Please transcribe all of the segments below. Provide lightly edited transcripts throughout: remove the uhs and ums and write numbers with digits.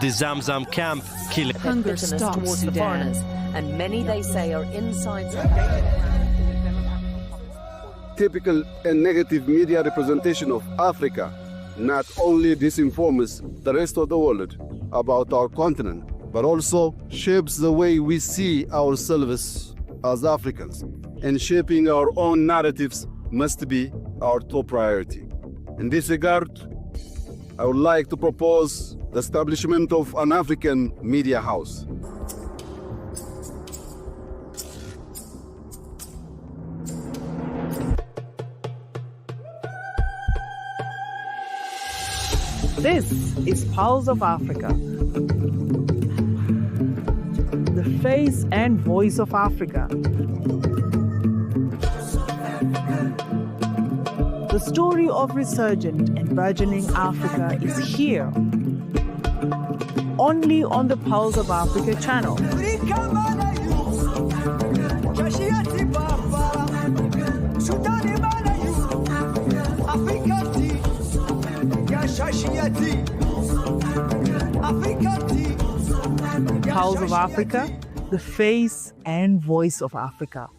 The Zamzam camp killing. Hunger stops towards the foreigners, and many, they say, are inside. Typical and negative media representation of Africa not only disinforms the rest of the world about our continent, but also shapes the way we see ourselves as Africans. And shaping our own narratives must be our top priority. In this regard, I would like to propose the establishment of an African media house. This is Pulse of Africa, the face and voice of Africa. The story of resurgent and burgeoning Africa is here, only on the Pulse of Africa channel. Pulse of Africa, the face and voice of Africa.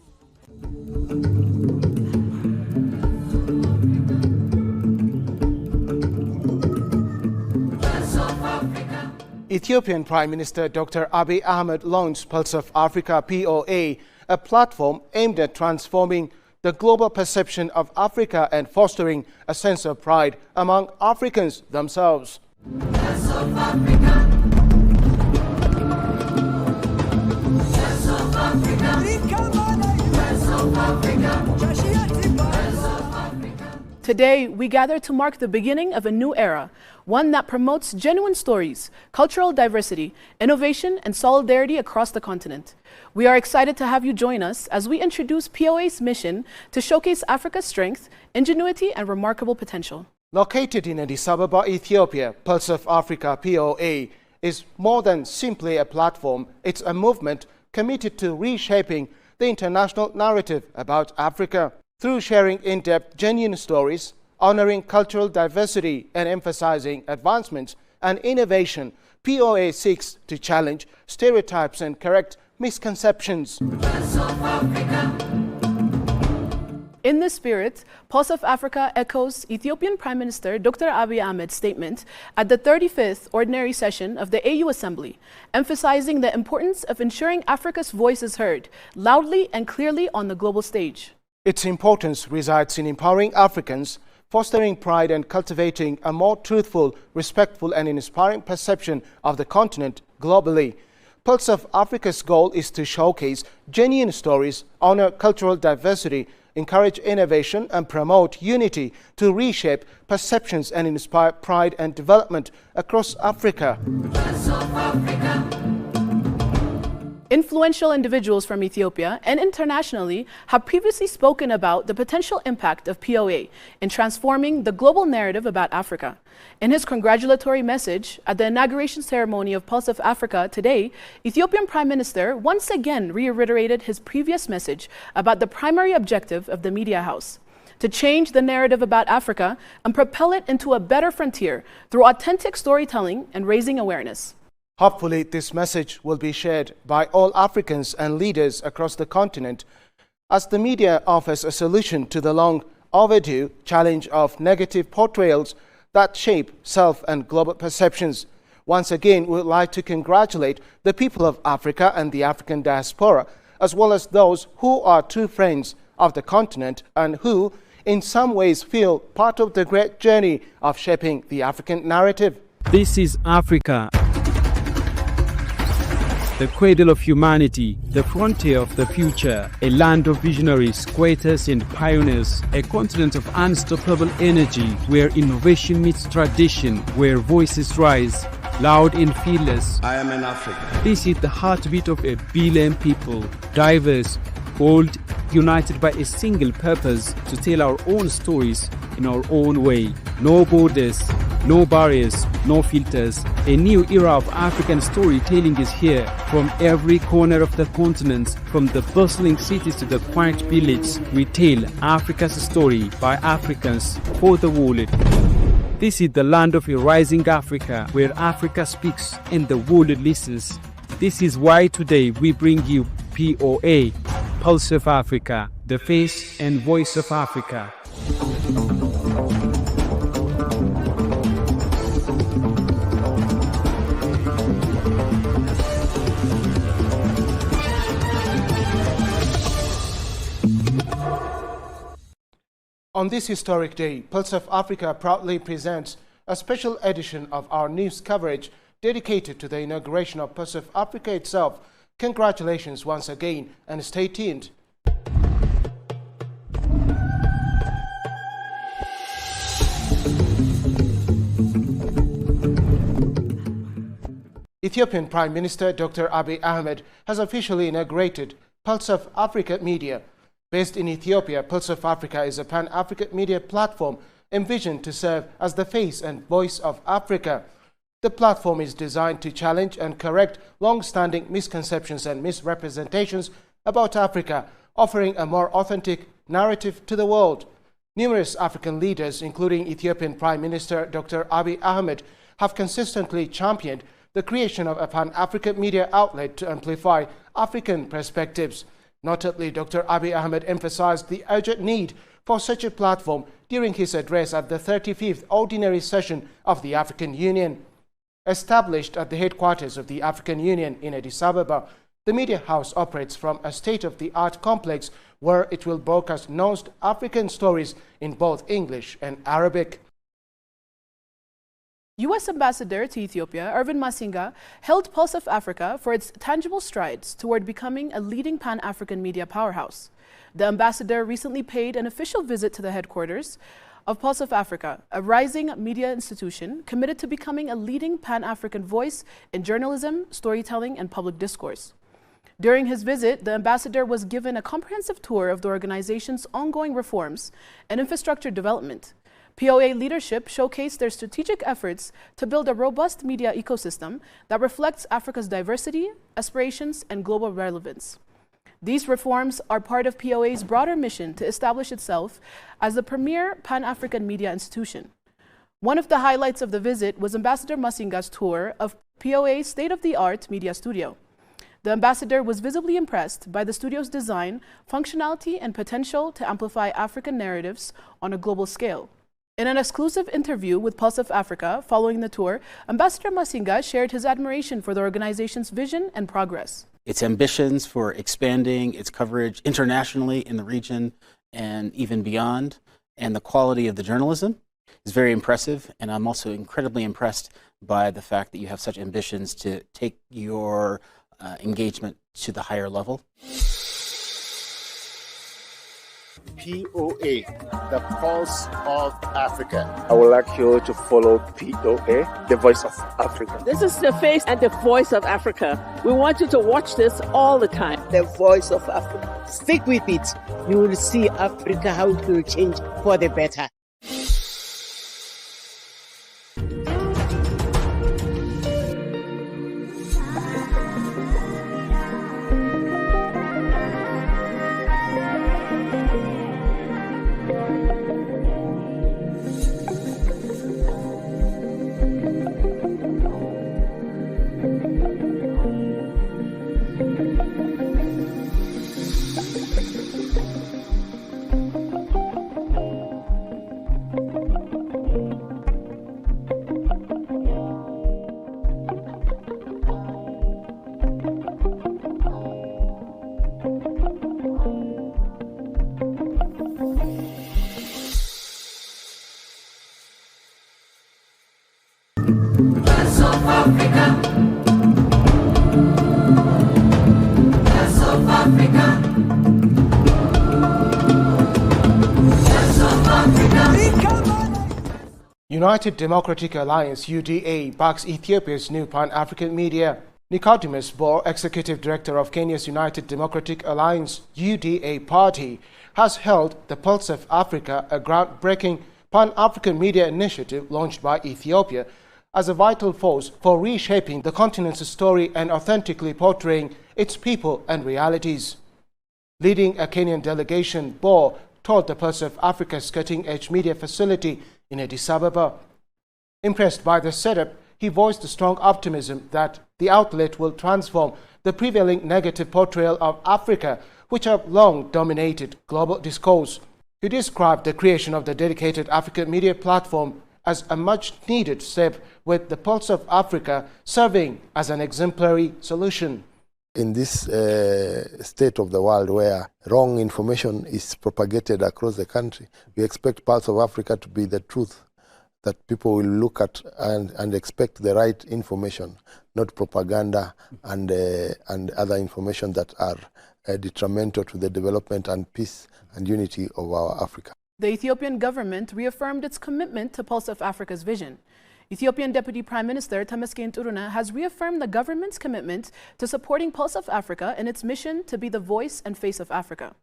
Ethiopian Prime Minister Dr. Abiy Ahmed launched Pulse of Africa POA, a platform aimed at transforming the global perception of Africa and fostering a sense of pride among Africans themselves. Pulse of Africa. Pulse of Africa. Pulse of Africa. Today, we gather to mark the beginning of a new era, one that promotes genuine stories, cultural diversity, innovation, and solidarity across the continent. We are excited to have you join us as we introduce POA's mission to showcase Africa's strength, ingenuity, and remarkable potential. Located in Addis Ababa, Ethiopia, Pulse of Africa POA is more than simply a platform. It's a movement committed to reshaping the international narrative about Africa. Through sharing in-depth, genuine stories, honoring cultural diversity, and emphasizing advancements and innovation, POA seeks to challenge stereotypes and correct misconceptions. In this spirit, Pulse of Africa echoes Ethiopian Prime Minister Dr. Abiy Ahmed's statement at the 35th Ordinary Session of the AU Assembly, emphasizing the importance of ensuring Africa's voice is heard loudly and clearly on the global stage. Its importance resides in empowering Africans, fostering pride and cultivating a more truthful, respectful and inspiring perception of the continent globally. Pulse of Africa's goal is to showcase genuine stories, honor cultural diversity, encourage innovation and promote unity to reshape perceptions and inspire pride and development across Africa. Pulse of Africa. Influential individuals from Ethiopia and internationally have previously spoken about the potential impact of POA in transforming the global narrative about Africa. In his congratulatory message at the inauguration ceremony of Pulse of Africa today, Ethiopian Prime Minister once again reiterated his previous message about the primary objective of the media house: to change the narrative about Africa and propel it into a better frontier through authentic storytelling and raising awareness. Hopefully, this message will be shared by all Africans and leaders across the continent as the media offers a solution to the long overdue challenge of negative portrayals that shape self and global perceptions. Once again, we would like to congratulate the people of Africa and the African diaspora, as well as those who are true friends of the continent and who, in some ways, feel part of the great journey of shaping the African narrative. This is Africa, the cradle of humanity, the frontier of the future, a land of visionaries, creators and pioneers, a continent of unstoppable energy where innovation meets tradition, where voices rise, loud and fearless. I am an African. This is the heartbeat of a billion people, diverse, bold, united by a single purpose: to tell our own stories in our own way. No borders, no barriers, no filters. A new era of African storytelling is here. From every corner of the continent, from the bustling cities to the quiet village, we tell Africa's story by Africans for the world. This is the land of a rising Africa, where Africa speaks and the world listens. This is why today we bring you POA, Pulse of Africa, the face and voice of Africa. On this historic day, Pulse of Africa proudly presents a special edition of our news coverage dedicated to the inauguration of Pulse of Africa itself. Congratulations once again and stay tuned. Ethiopian Prime Minister Dr. Abiy Ahmed has officially inaugurated Pulse of Africa Media. Based in Ethiopia, Pulse of Africa is a pan-African media platform envisioned to serve as the face and voice of Africa. The platform is designed to challenge and correct long-standing misconceptions and misrepresentations about Africa, offering a more authentic narrative to the world. Numerous African leaders, including Ethiopian Prime Minister Dr. Abiy Ahmed, have consistently championed the creation of a pan-African media outlet to amplify African perspectives. Notably, Dr. Abiy Ahmed emphasized the urgent need for such a platform during his address at the 35th Ordinary Session of the African Union. Established at the headquarters of the African Union in Addis Ababa, the media house operates from a state-of-the-art complex where it will broadcast nuanced African stories in both English and Arabic. U.S. Ambassador to Ethiopia, Irvin Masinga, hailed Pulse of Africa for its tangible strides toward becoming a leading pan-African media powerhouse. The ambassador recently paid an official visit to the headquarters of Pulse of Africa, a rising media institution committed to becoming a leading pan-African voice in journalism, storytelling, and public discourse. During his visit, the ambassador was given a comprehensive tour of the organization's ongoing reforms and infrastructure development. POA leadership showcased their strategic efforts to build a robust media ecosystem that reflects Africa's diversity, aspirations, and global relevance. These reforms are part of POA's broader mission to establish itself as the premier Pan-African media institution. One of the highlights of the visit was Ambassador Masinga's tour of POA's state-of-the-art media studio. The ambassador was visibly impressed by the studio's design, functionality, and potential to amplify African narratives on a global scale. In an exclusive interview with Pulse of Africa following the tour, Ambassador Masinga shared his admiration for the organization's vision and progress. Its ambitions for expanding its coverage internationally in the region and even beyond, and the quality of the journalism is very impressive. And I'm also incredibly impressed by the fact that you have such ambitions to take your engagement to the higher level. POA, the Pulse of Africa. I would like you to follow POA, the voice of Africa. This is the face and the voice of Africa. We want you to watch this all the time. The voice of Africa. Stick with it. You will see Africa, how it will change for the better. United Democratic Alliance UDA backs Ethiopia's new Pan-African media. Nicodemus Bor, Executive Director of Kenya's United Democratic Alliance UDA party, has held the Pulse of Africa, a groundbreaking Pan-African media initiative launched by Ethiopia as a vital force for reshaping the continent's story and authentically portraying its people and realities. Leading a Kenyan delegation, Bor told the Pulse of Africa's cutting-edge media facility in Addis Ababa. Impressed by the setup, he voiced strong optimism that the outlet will transform the prevailing negative portrayal of Africa, which have long dominated global discourse. He described the creation of the dedicated African media platform as a much-needed step, with the Pulse of Africa serving as an exemplary solution. In this state of the world where wrong information is propagated across the country, we expect Pulse of Africa to be the truth that people will look at and expect the right information, not propaganda and other information that are detrimental to the development and peace and unity of our Africa. The Ethiopian government reaffirmed its commitment to Pulse of Africa's vision. Ethiopian Deputy Prime Minister Temesgen Turuna has reaffirmed the government's commitment to supporting Pulse of Africa in its mission to be the voice and face of Africa.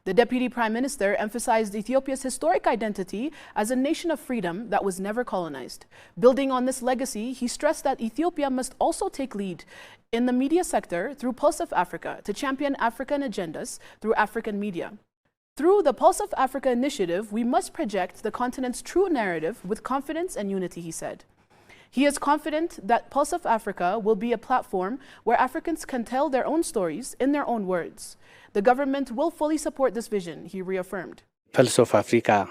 The Deputy Prime Minister emphasized Ethiopia's historic identity as a nation of freedom that was never colonized. Building on this legacy, he stressed that Ethiopia must also take lead in the media sector through Pulse of Africa to champion African agendas through African media. Through the Pulse of Africa initiative, we must project the continent's true narrative with confidence and unity, he said. He is confident that Pulse of Africa will be a platform where Africans can tell their own stories in their own words. The government will fully support this vision, he reaffirmed. Pulse of Africa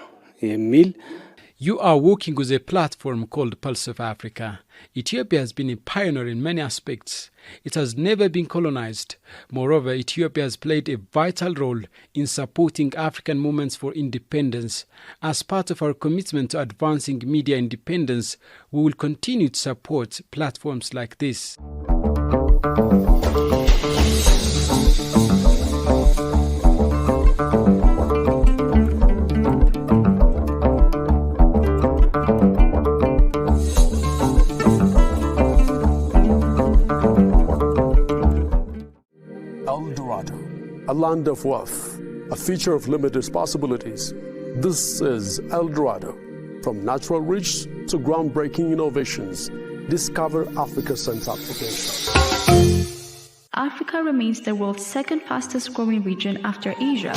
You are working with a platform called Pulse of Africa. Ethiopia has been a pioneer in many aspects. It has never been colonized. Moreover, Ethiopia has played a vital role in supporting African movements for independence. As part of our commitment to advancing media independence, we will continue to support platforms like this. A land of wealth, a future of limitless possibilities. This is El Dorado. From natural rich to groundbreaking innovations, discover Africa's central potential. Africa remains the world's second fastest growing region after Asia.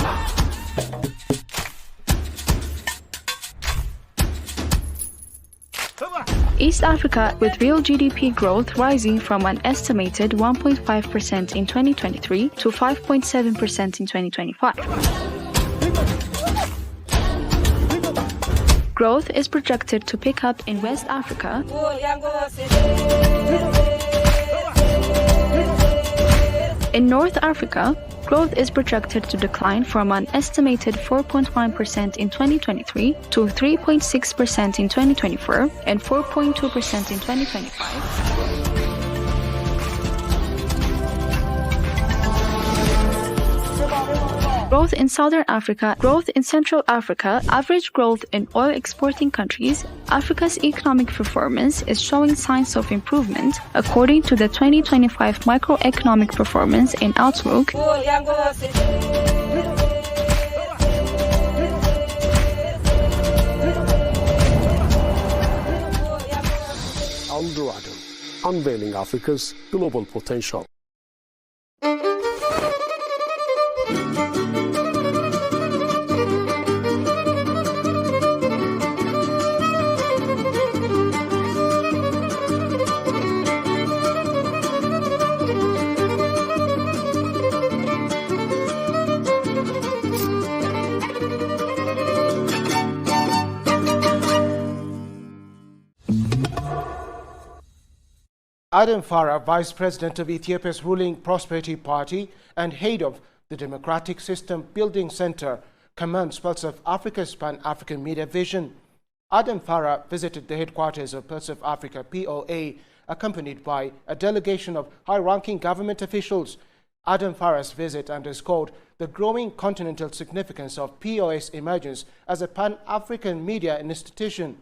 East Africa, with real GDP growth rising from an estimated 1.5% in 2023 to 5.7% in 2025. Growth is projected to pick up in West Africa, in North Africa, growth is projected to decline from an estimated 4.1% in 2023 to 3.6% in 2024 and 4.2% in 2025. Growth in Southern Africa, growth in Central Africa, average growth in oil exporting countries. Africa's economic performance is showing signs of improvement, according to the 2025 Microeconomic Performance and Outlook. El Dorado, unveiling Africa's global potential. Adam Farah, Vice President of Ethiopia's ruling Prosperity Party and head of the Democratic System Building Center, commends Pulse of Africa's Pan-African media vision. Adam Farah visited the headquarters of Pulse of Africa, POA, accompanied by a delegation of high-ranking government officials. Adam Farah's visit underscored the growing continental significance of POA's emergence as a Pan-African media institution.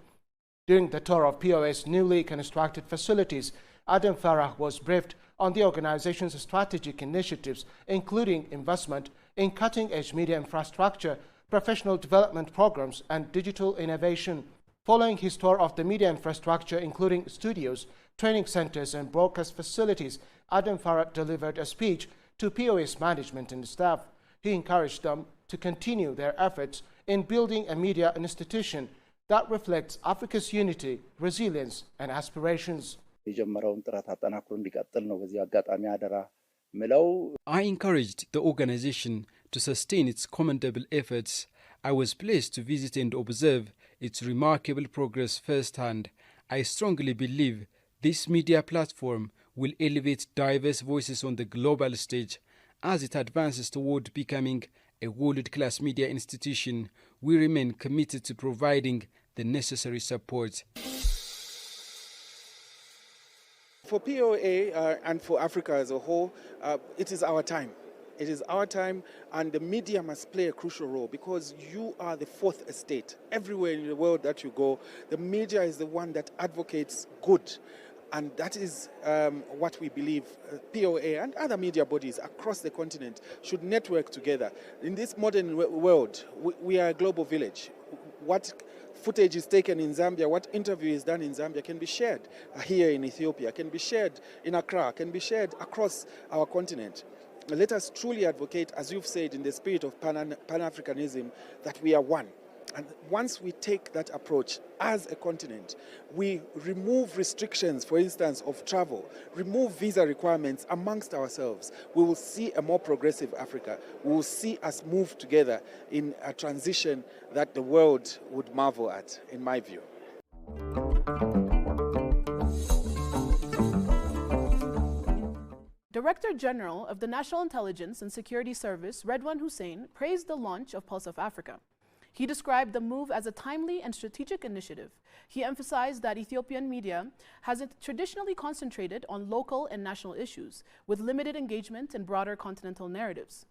During the tour of POA's newly constructed facilities, Adam Farah was briefed on the organization's strategic initiatives, including investment in cutting-edge media infrastructure, professional development programs, and digital innovation. Following his tour of the media infrastructure, including studios, training centers, and broadcast facilities, Adam Farah delivered a speech to POA's management and staff. He encouraged them to continue their efforts in building a media institution that reflects Africa's unity, resilience, and aspirations. I encouraged the organization to sustain its commendable efforts. I was pleased to visit and observe its remarkable progress firsthand. I strongly believe this media platform will elevate diverse voices on the global stage. As it advances toward becoming a world-class media institution, we remain committed to providing the necessary support. For POA and for Africa as a whole, it is our time. It is our time, and the media must play a crucial role because you are the fourth estate. Everywhere in the world that you go, the media is the one that advocates good. And that is what we believe POA and other media bodies across the continent should network together. In this modern world, we are a global village. What footage is taken in Zambia, what interview is done in Zambia can be shared here in Ethiopia, can be shared in Accra, can be shared across our continent. Let us truly advocate, as you've said, in the spirit of Pan-Africanism, that we are one. And once we take that approach as a continent, we remove restrictions, for instance, of travel, remove visa requirements amongst ourselves. We will see a more progressive Africa. We will see us move together in a transition that the world would marvel at, in my view. Director General of the National Intelligence and Security Service, Redwan Hussein, praised the launch of Pulse of Africa. He described the move as a timely and strategic initiative. He emphasized that Ethiopian media has traditionally concentrated on local and national issues, with limited engagement in broader continental narratives.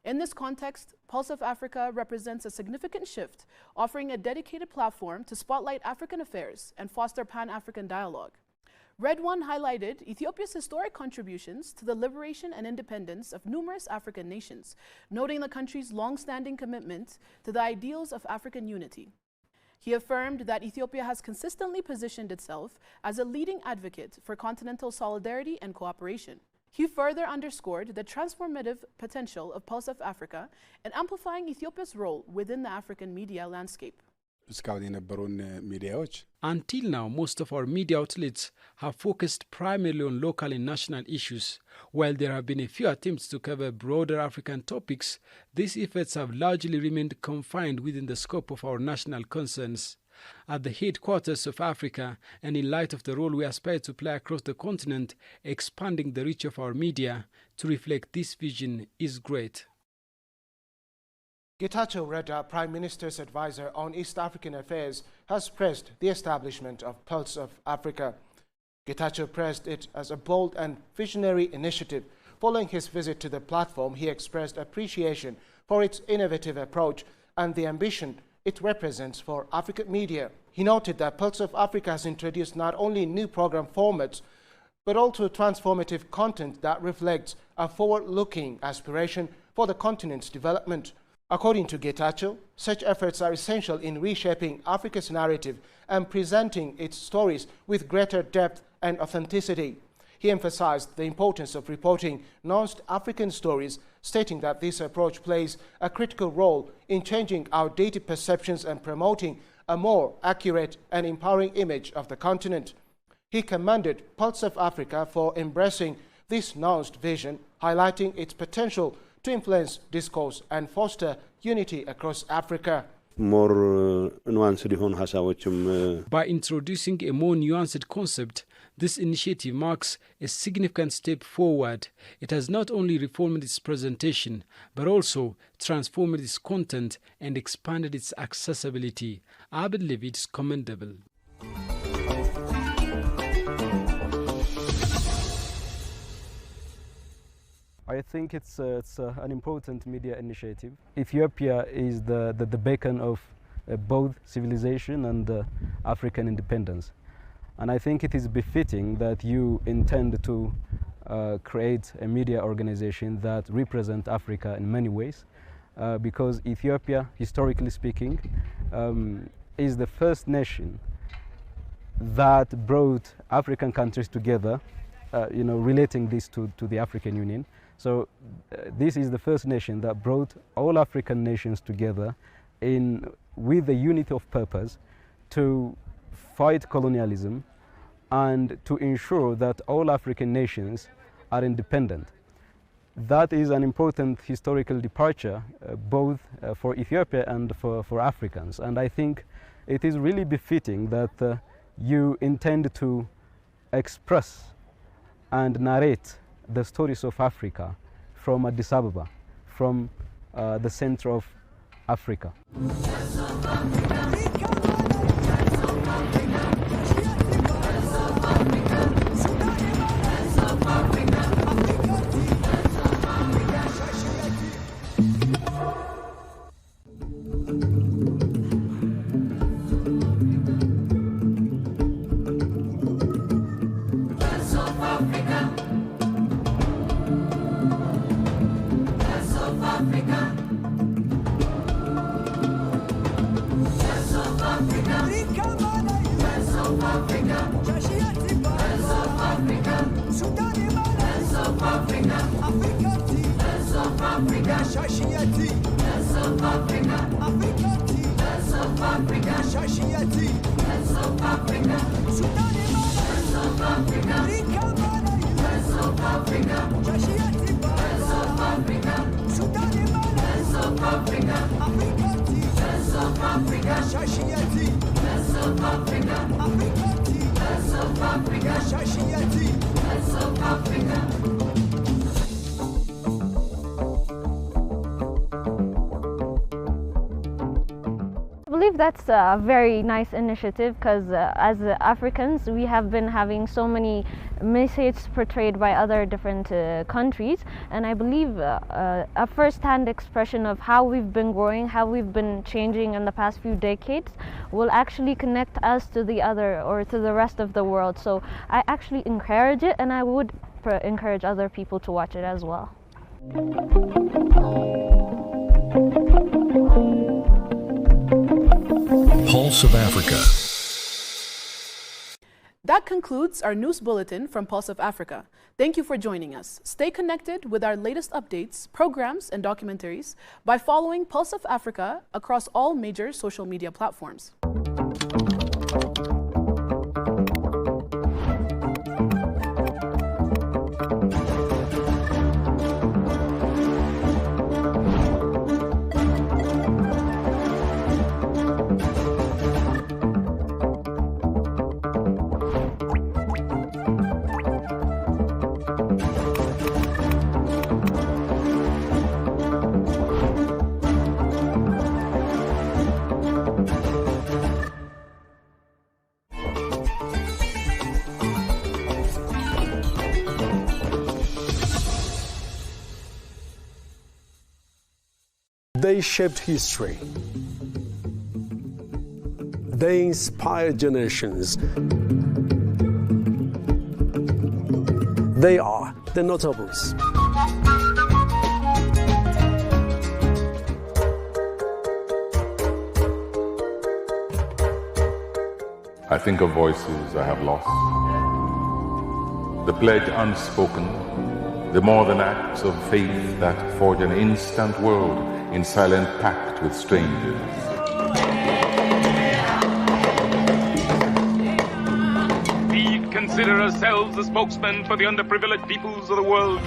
In this context, Pulse of Africa represents a significant shift, offering a dedicated platform to spotlight African affairs and foster Pan-African dialogue. Redwan highlighted Ethiopia's historic contributions to the liberation and independence of numerous African nations, noting the country's long-standing commitment to the ideals of African unity. He affirmed that Ethiopia has consistently positioned itself as a leading advocate for continental solidarity and cooperation. He further underscored the transformative potential of Pulse of Africa in amplifying Ethiopia's role within the African media landscape. Until now, most of our media outlets have focused primarily on local and national issues. While there have been a few attempts to cover broader African topics, these efforts have largely remained confined within the scope of our national concerns. At the headquarters of Africa, and in light of the role we aspire to play across the continent, expanding the reach of our media to reflect this vision is great. Getachew Reda, Prime Minister's advisor on East African affairs, has praised the establishment of Pulse of Africa. Getachew praised it as a bold and visionary initiative. Following his visit to the platform, he expressed appreciation for its innovative approach and the ambition it represents for African media. He noted that Pulse of Africa has introduced not only new program formats, but also transformative content that reflects a forward-looking aspiration for the continent's development. According to Getachew, such efforts are essential in reshaping Africa's narrative and presenting its stories with greater depth and authenticity. He emphasized the importance of reporting nuanced African stories, stating that this approach plays a critical role in changing outdated perceptions and promoting a more accurate and empowering image of the continent. He commended Pulse of Africa for embracing this nuanced vision, highlighting its potential to influence discourse and foster unity across Africa. By introducing a more nuanced concept, this initiative marks a significant step forward. It has not only reformed its presentation, but also transformed its content and expanded its accessibility. I believe it is commendable. I think it's an important media initiative. Ethiopia is the beacon of both civilization and African independence. And I think it is befitting that you intend to create a media organization that represents Africa in many ways, because Ethiopia, historically speaking, is the first nation that brought African countries together, relating this to the African Union. So this is the first nation that brought all African nations together with the unity of purpose to fight colonialism and to ensure that all African nations are independent. That is an important historical departure, both for Ethiopia and for Africans. And I think it is really befitting that you intend to express and narrate the stories of Africa from Addis Ababa, from the center of Africa. I believe that's a very nice initiative because as Africans we have been having so many messages portrayed by other different countries, and I believe a first-hand expression of how we've been growing, how we've been changing in the past few decades will actually connect us to the other or to the rest of the world. So I actually encourage it, and I would encourage other people to watch it as well. Pulse of Africa. That concludes our news bulletin from Pulse of Africa. Thank you for joining us. Stay connected with our latest updates, programs, and documentaries by following Pulse of Africa across all major social media platforms. They shaped history. They inspired generations. They are the notables. I think of voices I have lost, the pledge unspoken, the more than acts of faith that forge an instant world in silent pact with strangers. We consider ourselves the spokesmen for the underprivileged peoples of the world.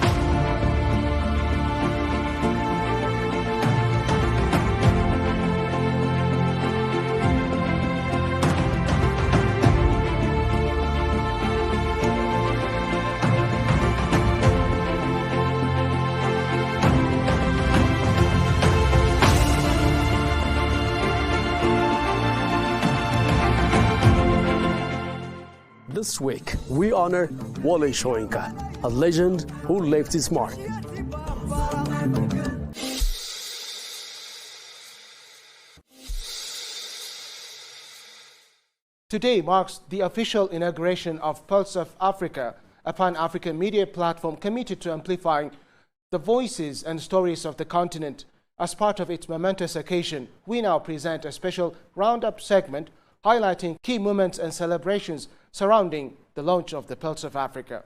This week, we honor Wole Soyinka, a legend who left his mark. Today marks the official inauguration of Pulse of Africa, a pan-African media platform committed to amplifying the voices and stories of the continent. As part of its momentous occasion, we now present a special roundup segment highlighting key moments and celebrations surrounding the launch of the Pulse of Africa.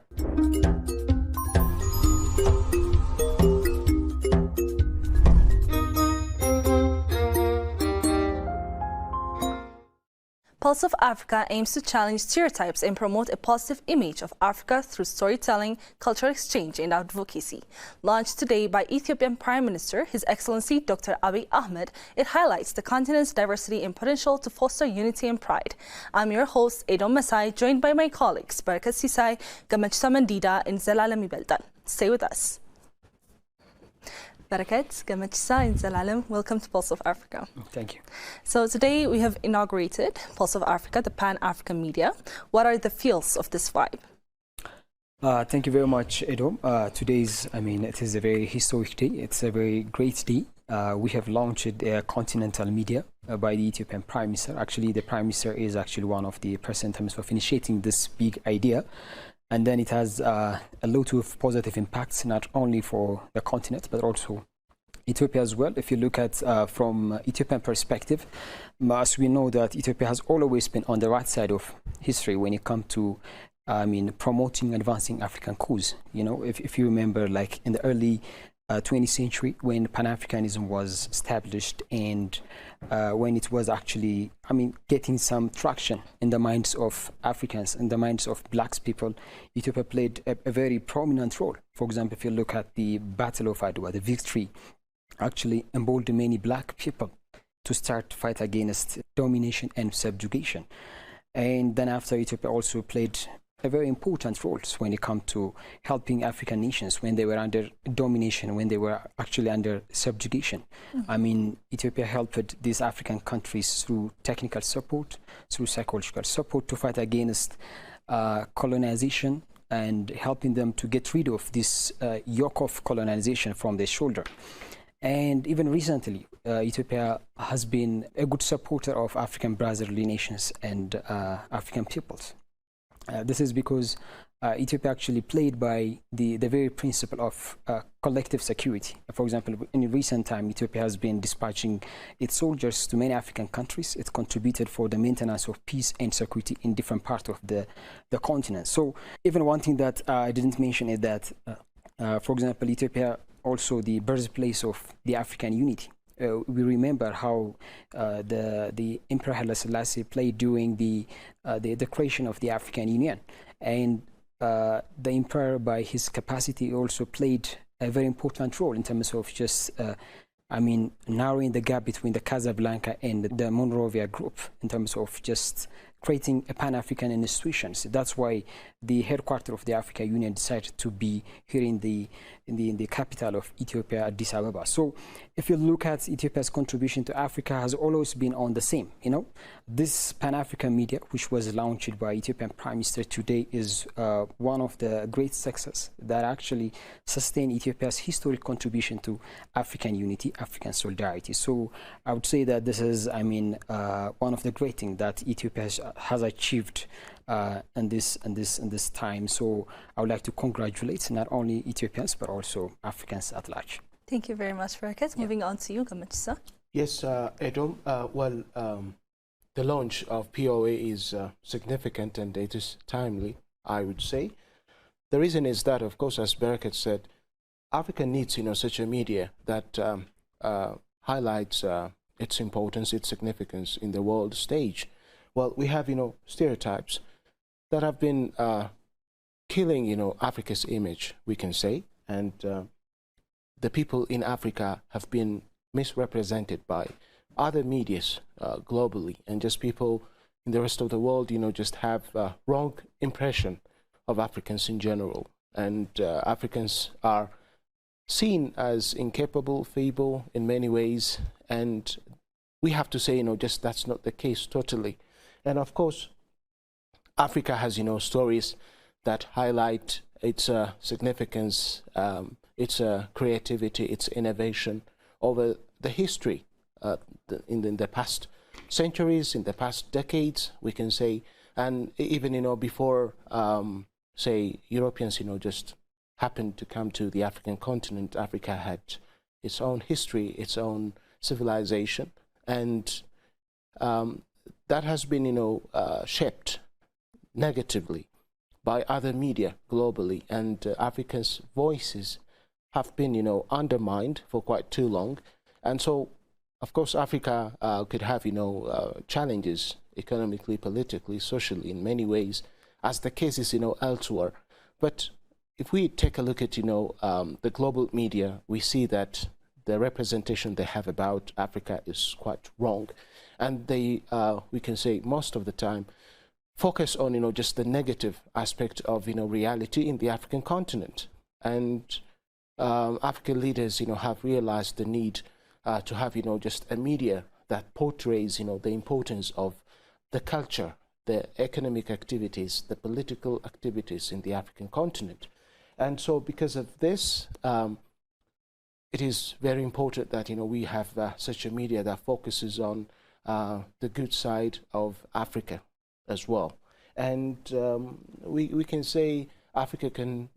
Pulse of Africa aims to challenge stereotypes and promote a positive image of Africa through storytelling, cultural exchange and advocacy. Launched today by Ethiopian Prime Minister, His Excellency Dr. Abiy Ahmed, it highlights the continent's diversity and potential to foster unity and pride. I'm your host, Edom Masai, joined by my colleagues, Barakat Sisai, Gamachisa Mandida and Zelalem Ibeldan. Stay with us. Barakat, Gamachisa and Zelalem, welcome to Pulse of Africa. Thank you. So today we have inaugurated Pulse of Africa, the Pan-African media. What are the feels of this vibe? Thank you very much, Edom. It is a very historic day. It's a very great day. We have launched a continental media by the Ethiopian Prime Minister. Actually, the Prime Minister is actually one of the person in terms of initiating this big idea. And then it has a lot of positive impacts, not only for the continent, but also Ethiopia as well. If you look at from Ethiopian perspective, as we know that Ethiopia has always been on the right side of history when it comes to promoting, advancing African cause. You know, if you remember, like in the early 20th century, when Pan-Africanism was established and when it was actually, getting some traction in the minds of Africans, in the minds of black people, Ethiopia played a very prominent role. For example, if you look at the Battle of Adwa, the victory actually emboldened many black people to start fight against domination and subjugation. And then after, Ethiopia also played a very important role when it comes to helping African nations when they were under domination, when they were actually under subjugation. Ethiopia helped these African countries through technical support, through psychological support to fight against colonization and helping them to get rid of this yoke of colonization from their shoulder. And even recently, Ethiopia has been a good supporter of African brotherly nations and African peoples. This is because Ethiopia actually played by the very principle of collective security. For example, in recent time, Ethiopia has been dispatching its soldiers to many African countries. It contributed for the maintenance of peace and security in different parts of the continent. So even one thing that I didn't mention is that, for example, Ethiopia also the birthplace of the African unity. We remember how the Emperor Haile Selassie played during the creation of the African Union, and the emperor, by his capacity, also played a very important role in terms of just narrowing the gap between the Casablanca and the Monrovia group in terms of just creating a Pan-African institutions. That's why the headquarters of the African Union decided to be here in the capital of Ethiopia, Addis Ababa. So if you look at Ethiopia's contribution to Africa has always been on the same, This Pan-African media, which was launched by Ethiopian Prime Minister today, is one of the great success that actually sustain Ethiopia's historic contribution to African unity, African solidarity. So I would say that this is, one of the great things that Ethiopia has achieved in this time. So I would like to congratulate not only Ethiopians but also Africans at large. Thank you very much, Barakat. Yeah. Moving on to you, Gamachisa. Yes, Edom. The launch of POA is significant and it is timely, I would say. The reason is that, of course, as Barakat said, Africa needs such a media that highlights its importance, its significance in the world stage. Well, we have stereotypes that have been killing Africa's image, we can say, and the people in Africa have been misrepresented by other medias globally, and just people in the rest of the world just have a wrong impression of Africans in general, and Africans are seen as incapable, feeble in many ways, and we have to say just that's not the case totally. And of course, Africa has stories that highlight its significance, its creativity, its innovation over the history in the past centuries, in the past decades, we can say, and even before say Europeans just happened to come to the African continent. Africa had its own history, its own civilization, and that has been shaped negatively by other media globally, and Africans' voices have been undermined for quite too long. And so Of course, Africa could have, challenges economically, politically, socially, in many ways, as the case is, elsewhere. But if we take a look at, the global media, we see that the representation they have about Africa is quite wrong. And they, we can say most of the time, focus on, just the negative aspect of, reality in the African continent. And African leaders, have realized the need to have, just a media that portrays, the importance of the culture, the economic activities, the political activities in the African continent. And so because of this, it is very important that, we have such a media that focuses on the good side of Africa as well. And we can say Africa can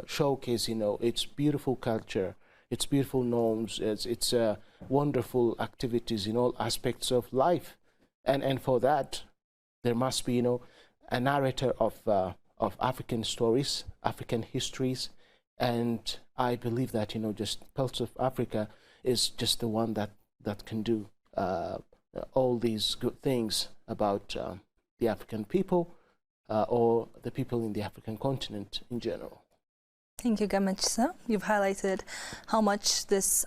showcase, its beautiful culture, its beautiful norms, its wonderful activities in all aspects of life. And for that, there must be, a narrator of African stories, African histories. And I believe that, just Pulse of Africa is just the one that can do all these good things about the African people or the people in the African continent in general. Thank you, Gamachisa. You've highlighted how much this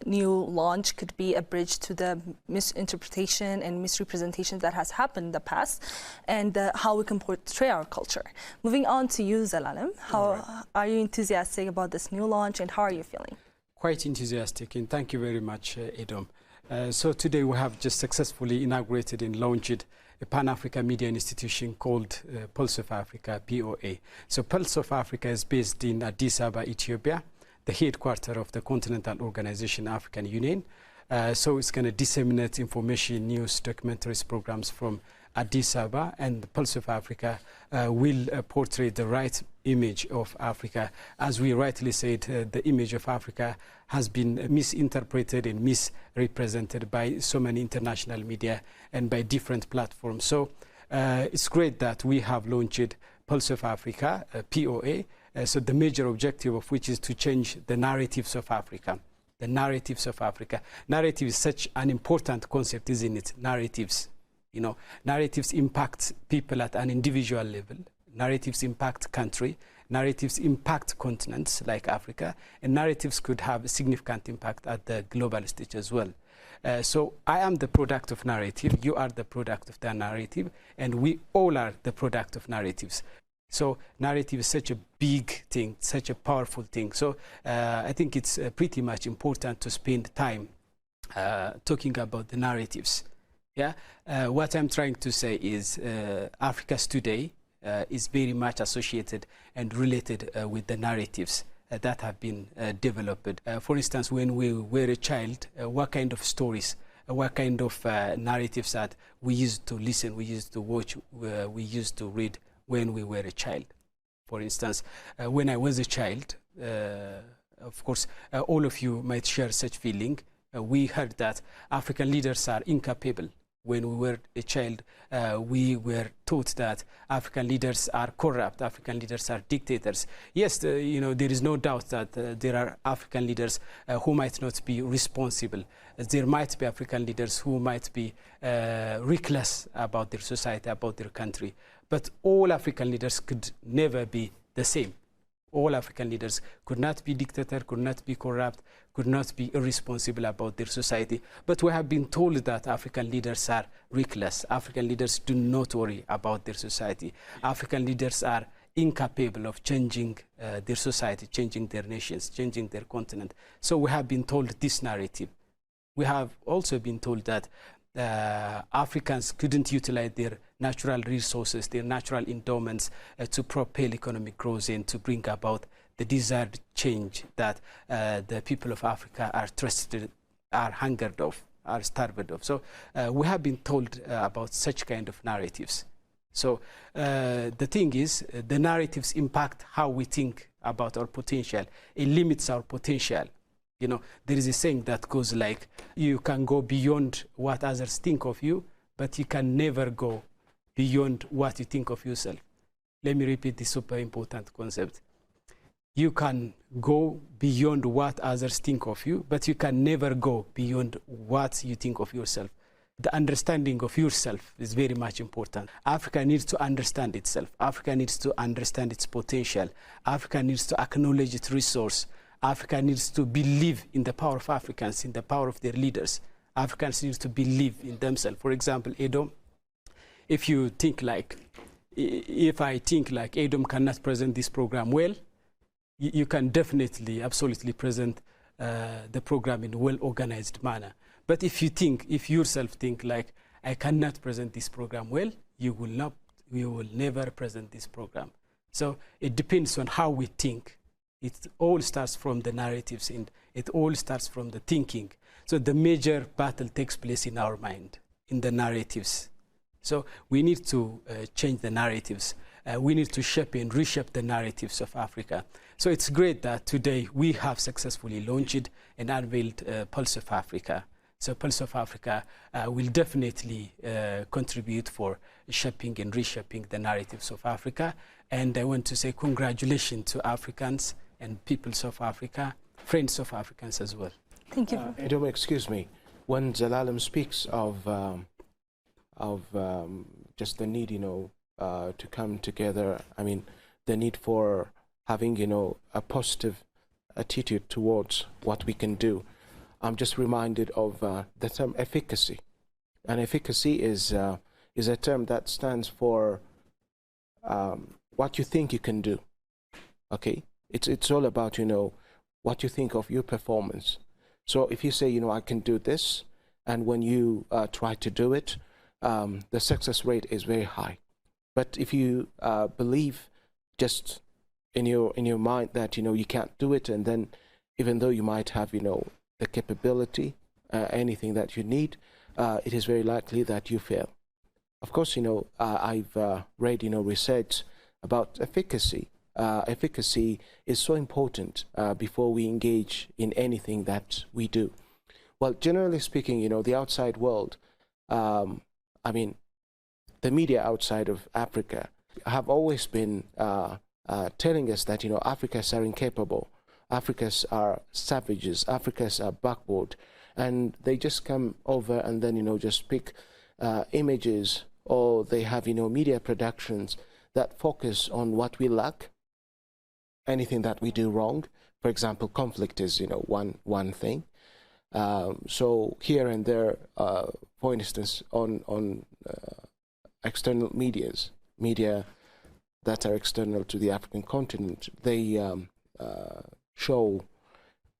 new launch could be a bridge to the misinterpretation and misrepresentation that has happened in the past, and how we can portray our culture. Moving on to you, Zelalem, how are you enthusiastic about this new launch, and how are you feeling? Quite enthusiastic, and thank you very much, Edom. So today we have just successfully inaugurated and launched a Pan-African media institution called Pulse of Africa, POA. So Pulse of Africa is based in Addis Ababa, Ethiopia, the headquarters of the Continental Organization, African Union. So it's going to disseminate information, news, documentaries, programs from Addis Ababa, and the Pulse of Africa will portray the right image of Africa. As we rightly said, the image of Africa has been misinterpreted and misrepresented by so many international media and by different platforms. So it's great that we have launched Pulse of Africa, POA, so the major objective of which is to change the narratives of Africa. The narratives of Africa. Narrative is such an important concept, isn't it? Narratives. Narratives impact people at an individual level. Narratives impact country. Narratives impact continents like Africa. And narratives could have a significant impact at the global stage as well. So I am the product of narrative. You are the product of the narrative. And we all are the product of narratives. So narrative is such a big thing, such a powerful thing. So I think it's pretty much important to spend time talking about the narratives. Yeah, what I'm trying to say is Africa's today is very much associated and related with the narratives that have been developed. For instance, when we were a child, what kind of stories, what kind of narratives that we used to listen, we used to watch, we used to read when we were a child. For instance, when I was a child, of course, all of you might share such feeling. We heard that African leaders are incapable. When we were a child, we were taught that African leaders are corrupt, African leaders are dictators. Yes, there is no doubt that there are African leaders who might not be responsible. There might be African leaders who might be reckless about their society, about their country. But all African leaders could never be the same. All African leaders could not be dictators, could not be corrupt, could not be irresponsible about their society. But we have been told that African leaders are reckless. African leaders do not worry about their society. African leaders are incapable of changing their society, changing their nations, changing their continent. So we have been told this narrative. We have also been told that Africans couldn't utilize their natural resources, their natural endowments to propel economic growth and to bring about the desired change that the people of Africa are trusted, are hungered of, are starved of. So we have been told about such kind of narratives. So the thing is, the narratives impact how we think about our potential. It limits our potential. There is a saying that goes like, you can go beyond what others think of you, but you can never go beyond what you think of yourself. Let me repeat this super important concept. you can go beyond what others think of you, but you can never go beyond what you think of yourself. The understanding of yourself is very much important. Africa needs to understand itself. Africa needs to understand its potential. Africa needs to acknowledge its resource. Africa needs to believe in the power of Africans, in the power of their leaders. Africans need to believe in themselves. For example, Edom, if you think like, if I think like Edom cannot present this program well, you can definitely, absolutely present the program in a well-organized manner. But if you yourself think like, I cannot present this program well, you will never present this program. So it depends on how we think. It all starts from the narratives and it all starts from the thinking. So the major battle takes place in our mind, in the narratives. So we need to change the narratives. We need to shape and reshape the narratives of Africa. So it's great that today we have successfully launched and unveiled Pulse of Africa. So Pulse of Africa will definitely contribute for shaping and reshaping the narratives of Africa. And I want to say congratulations to Africans and peoples of Africa, friends of Africans as well. Thank you. Edom, excuse me. When Zelalem speaks of just the need, to come together, I mean, the need for having, a positive attitude towards what we can do. I'm just reminded of the term efficacy. And efficacy is a term that stands for what you think you can do. Okay? It's all about, what you think of your performance. So if you say, I can do this, and when you try to do it, the success rate is very high. But if you believe just in your mind that, you can't do it, and then even though you might have, the capability, anything that you need, it is very likely that you fail. Of course, I've read, research about efficacy. Efficacy is so important before we engage in anything that we do. Well, generally speaking, the outside world, I mean, the media outside of Africa have always been telling us that, Africans are incapable. Africans are savages, Africans are backward, and they just come over and then, just pick images, or they have, media productions that focus on what we lack, anything that we do wrong. For example, conflict is, one thing. So here and there, for instance, on external media that are external to the African continent, they show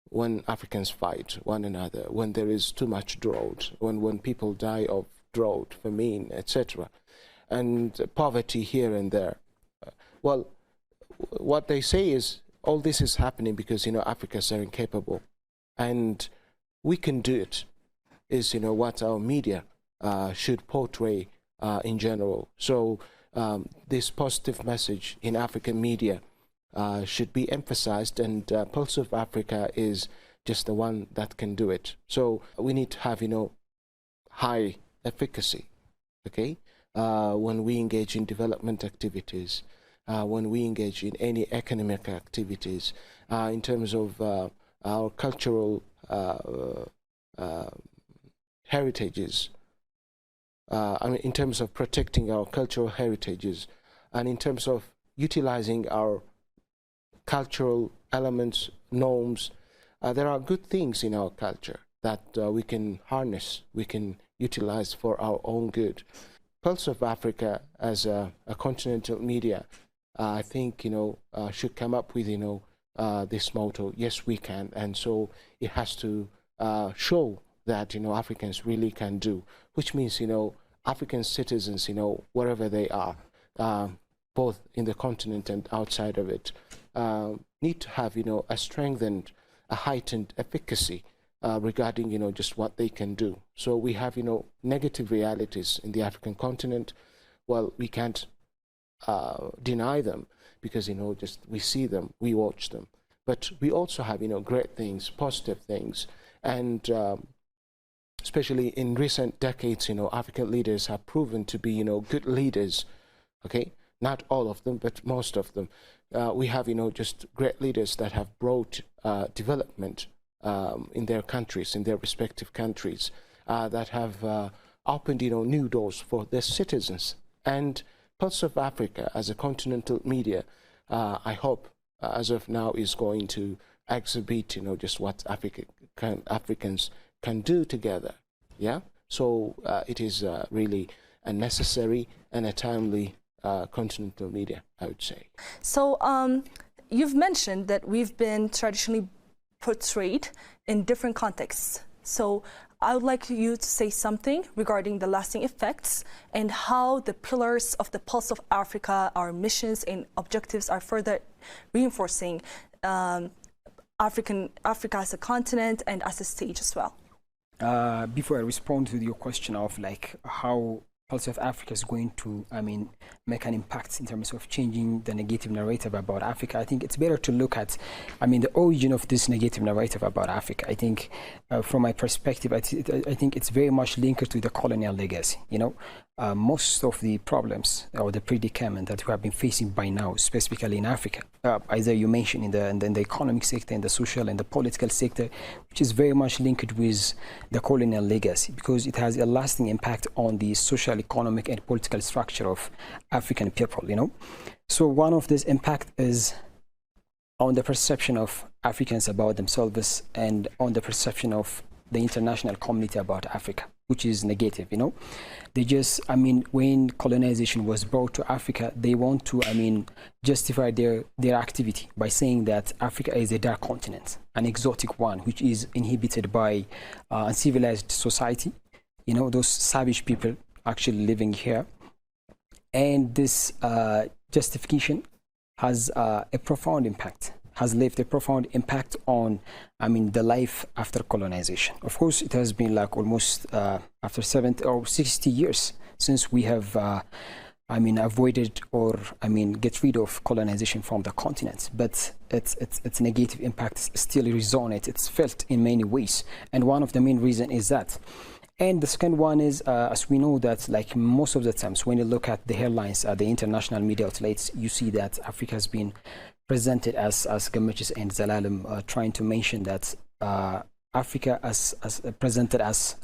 when Africans fight one another, when there is too much drought, when people die of drought, famine, etc., and poverty here and there. Well, what they say is all this is happening because, Africans are incapable, and we can do it, is, what our media should portray in general. So this positive message in African media should be emphasized, and Pulse of Africa is just the one that can do it. So we need to have, high efficacy, okay? When we engage in development activities, when we engage in any economic activities, in terms of our cultural heritages, I mean, in terms of protecting our cultural heritages, and in terms of utilizing our cultural elements, norms, there are good things in our culture that we can harness, we can utilize for our own good. Pulse of Africa as a continental media, I think, should come up with, this motto, yes, we can. And so it has to show that, Africans really can do, which means, African citizens, wherever they are, both in the continent and outside of it, need to have, a strengthened, a heightened efficacy regarding, just what they can do. So we have, negative realities in the African continent. Well, we can't deny them because, just we see them, we watch them. But we also have, great things, positive things. And especially in recent decades, African leaders have proven to be, good leaders, okay? Not all of them, but most of them. we have, just great leaders that have brought development in their countries, in their respective countries, that have opened, new doors for their citizens. And Pulse of Africa, as a continental media, I hope, as of now, is going to exhibit, just what Africans can do together. Yeah. So it is really a necessary and a timely continental media, I would say. So you've mentioned that we've been traditionally portrayed in different contexts. So I would like you to say something regarding the lasting effects and how the pillars of the Pulse of Africa, our missions and objectives, are further reinforcing Africa as a continent and as a stage as well. Before I respond to your question of like how Pulse of Africa is going to, make an impact in terms of changing the negative narrative about Africa, I think it's better to look at, the origin of this negative narrative about Africa. I think, from my perspective, I think it's very much linked to the colonial legacy. Most of the problems or the predicament that we have been facing by now, specifically in Africa, either you mentioned in the economic sector, in the social and the political sector, which is very much linked with the colonial legacy, because it has a lasting impact on the social, economic and political structure of African people, So one of this impact is on the perception of Africans about themselves and on the perception of the international community about Africa, which is negative, They just, when colonization was brought to Africa, they want to, justify their activity by saying that Africa is a dark continent, an exotic one, which is inhabited by uncivilized society, those savage people actually living here. And this justification has a profound impact, has left a profound impact on, the life after colonization. Of course, it has been like almost after 70 or 60 years since we have, avoided or, get rid of colonization from the continent. But its negative impact still resonates. It's felt in many ways. And one of the main reasons is that. And the second one is, as we know that, like most of the times when you look at the headlines at the international media outlets, you see that Africa has been presented as Gamachis and Zalalam trying to mention that Africa as presented as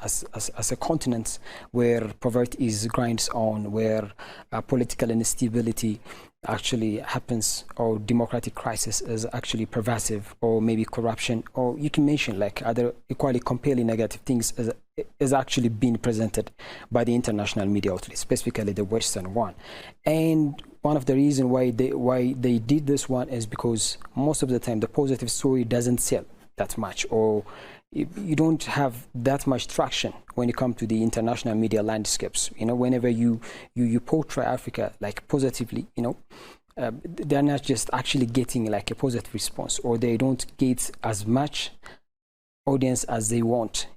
a continent where poverty grinds on, where political instability actually happens, or democratic crisis is actually pervasive, or maybe corruption, or you can mention like other equally compelling negative things is actually being presented by the international media outlets, specifically the Western one. And one of the reasons why they did this one is because most of the time the positive story doesn't sell that much, or you don't have that much traction when it comes to the international media landscapes. Whenever you portray Africa like positively, they're not just actually getting like a positive response, or they don't get as much audience as they want,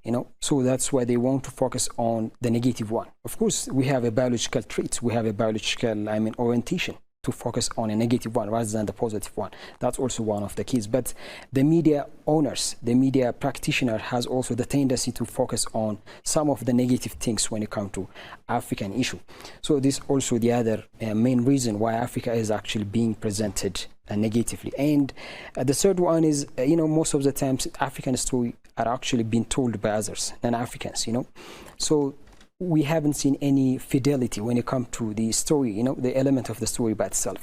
So that's why they want to focus on the negative one. Of course, we have a biological trait, we have a biological, orientation to focus on a negative one rather than the positive one. That's also one of the keys. But the media owners, the media practitioner has also the tendency to focus on some of the negative things when it comes to African issue. So this is also the other main reason why Africa is actually being presented negatively. And the third one is, most of the times African story are actually being told by others than Africans, So we haven't seen any fidelity when it comes to the story, the element of the story by itself,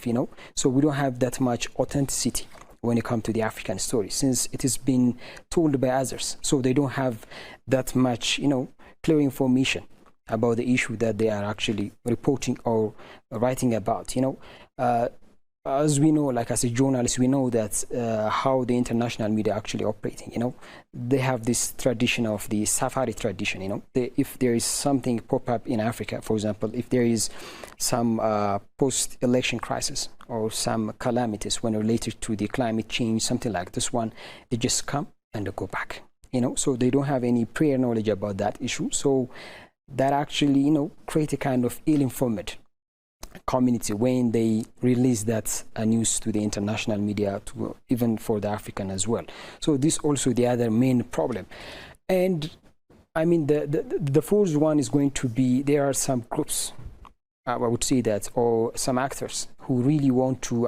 So we don't have that much authenticity when it comes to the African story, since it has been told by others. So they don't have that much, clear information about the issue that they are actually reporting or writing about, As we know, like as a journalist, we know that how the international media actually operating, they have this tradition of the safari tradition, if there is something pop up in Africa, for example, if there is some post-election crisis or some calamities when related to the climate change, something like this one, they just come and they go back, so they don't have any prior knowledge about that issue. So that actually, create a kind of ill-informed community when they release that news to the international media, to even for the African as well. So this also the other main problem. And the fourth one is going to be, there are some groups I would say that, or some actors who really want to,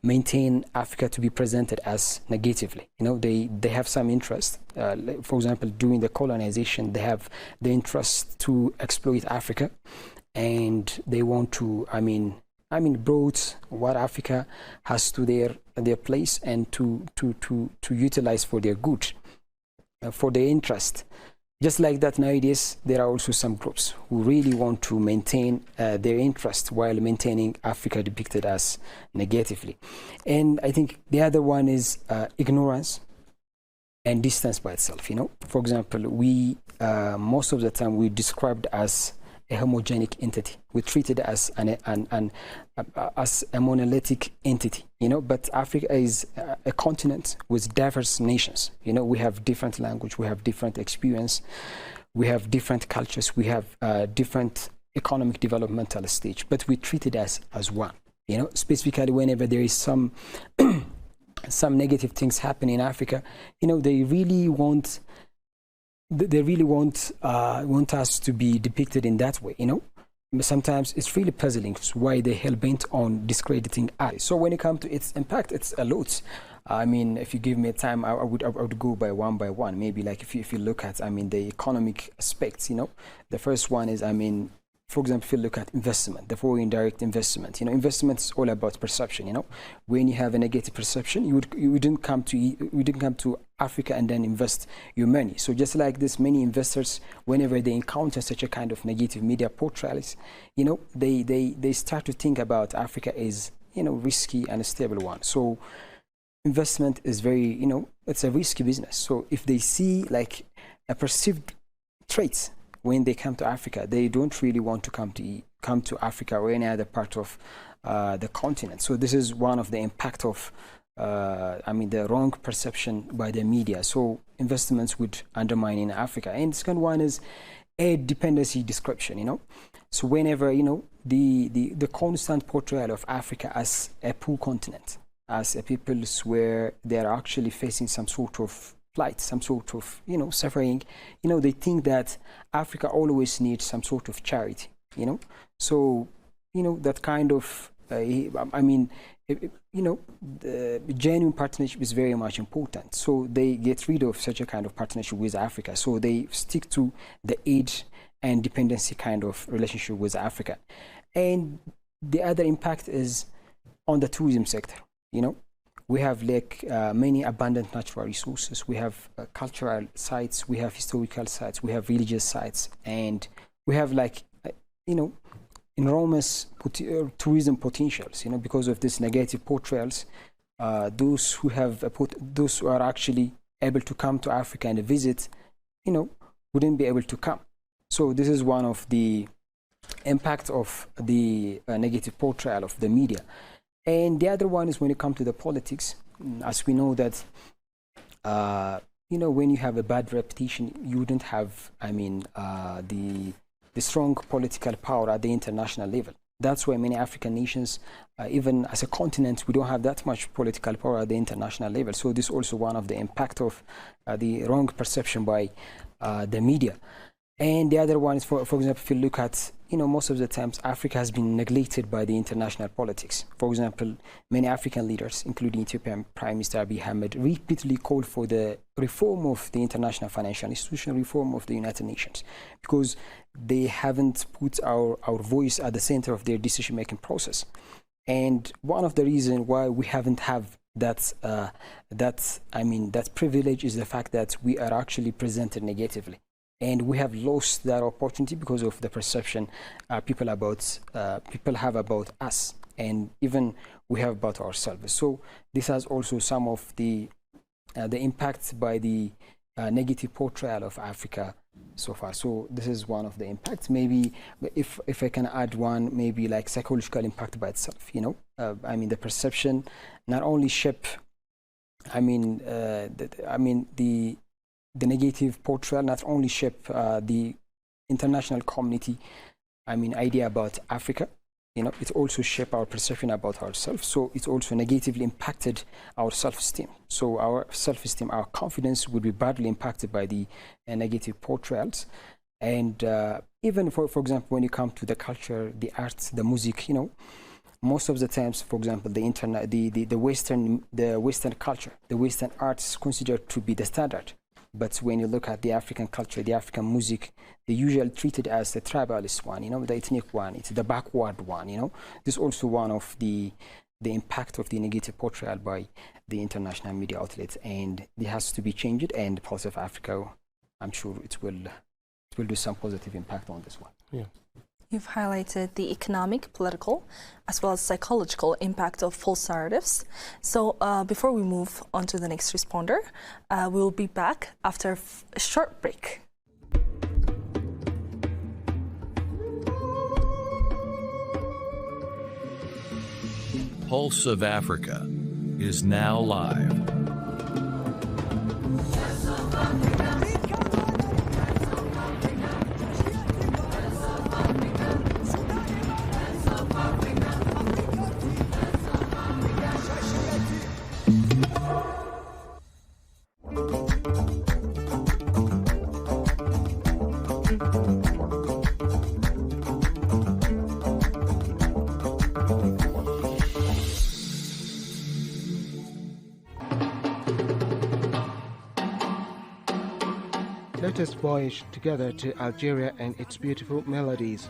maintain Africa to be presented as negatively. They have some interest. For example, during the colonization, they have the interest to exploit Africa, and they want to, brought what Africa has to their place and to utilize for their good, for their interest. Just like that, nowadays, there are also some groups who really want to maintain their interest while maintaining Africa depicted as negatively. And I think the other one is ignorance and distance by itself. For example, we most of the time we described as a homogenic entity. We treat it as as a monolithic entity, but Africa is a continent with diverse nations. We have different language, we have different experience, we have different cultures, we have different economic developmental stage, but we treat it as one. Specifically whenever there is some some negative things happen in Africa, they really want us to be depicted in that way. Sometimes it's really puzzling why they hell bent on discrediting us. So when it comes to its impact, it's a lot. If you give me time, I would go by one. Maybe like if you look at the economic aspects. The first one is for example, if you look at investment, the foreign direct investment, investment is all about perception. When you have a negative perception, you didn't come to Africa and then invest your money. So just like this, many investors, whenever they encounter such a kind of negative media portrayals, they start to think about Africa as risky and a stable one. So investment is very it's a risky business. So if they see like a perceived trait when they come to Africa, they don't really want to come to Africa or any other part of the continent. So this is one of the impact of the wrong perception by the media. So investments would undermine in Africa. And the second one is a dependency description. So whenever the constant portrayal of Africa as a poor continent, as a people where they are actually facing some sort of plight, some sort of suffering, they think that Africa always needs some sort of charity. So that kind of the genuine partnership is very much important. So they get rid of such a kind of partnership with Africa. So they stick to the aid and dependency kind of relationship with Africa. And the other impact is on the tourism sector. We have many abundant natural resources. We have cultural sites, we have historical sites, we have religious sites, and we have enormous tourism potentials. Because of this negative portrayals, those who are actually able to come to Africa and visit, wouldn't be able to come. So this is one of the impact of the negative portrayal of the media. And the other one is when it comes to the politics. As we know that, when you have a bad reputation, you wouldn't have, the strong political power at the international level. That's why many African nations, even as a continent, we don't have that much political power at the international level. So this is also one of the impact of the wrong perception by the media. And the other one is, for example, if you look at, most of the times Africa has been neglected by the international politics. For example, many African leaders, including Ethiopian Prime Minister Abiy Ahmed, repeatedly called for the reform of the international financial institution, reform of the United Nations, because they haven't put our voice at the center of their decision-making process. And one of the reasons why we haven't have that privilege is the fact that we are actually presented negatively. And we have lost that opportunity because of the perception people have about us, and even we have about ourselves. So this has also some of the impacts by the negative portrayal of Africa so far. So this is one of the impacts. Maybe if I can add one, maybe like psychological impact by itself. The perception not only shape. The negative portrayal not only shape the international community, idea about Africa, it also shape our perception about ourselves. So it also negatively impacted our self-esteem. So our self-esteem, our confidence would be badly impacted by the negative portrayals. And even for example, when you come to the culture, the arts, the music, most of the times, for example, the internet, the Western culture, the Western arts is considered to be the standard. But when you look at the African culture, the African music, they usually treated as the tribalist one, the ethnic one, it's the backward one, This is also one of the impact of the negative portrayal by the international media outlets, and it has to be changed. And Pulse of Africa, I'm sure it will do some positive impact on this one. Yeah. You've highlighted the economic, political, as well as psychological impact of false narratives. So before we move on to the next responder, we'll be back after a short break. Pulse of Africa is now live. Let us voyage together to Algeria and its beautiful melodies.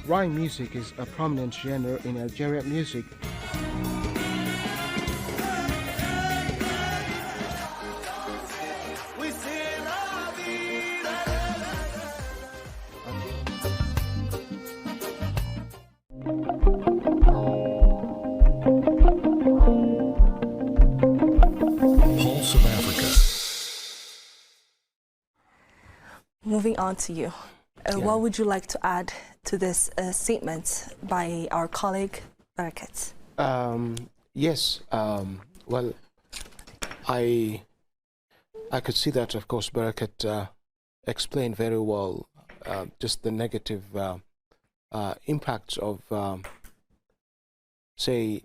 Rhyme music is a prominent genre in Algerian music. Pulse of Africa. Moving on to you. What would you like to add to this statement by our colleague Barakat? Yes. Well, I could see that, of course, Barakat explained very well just the negative impacts of, say,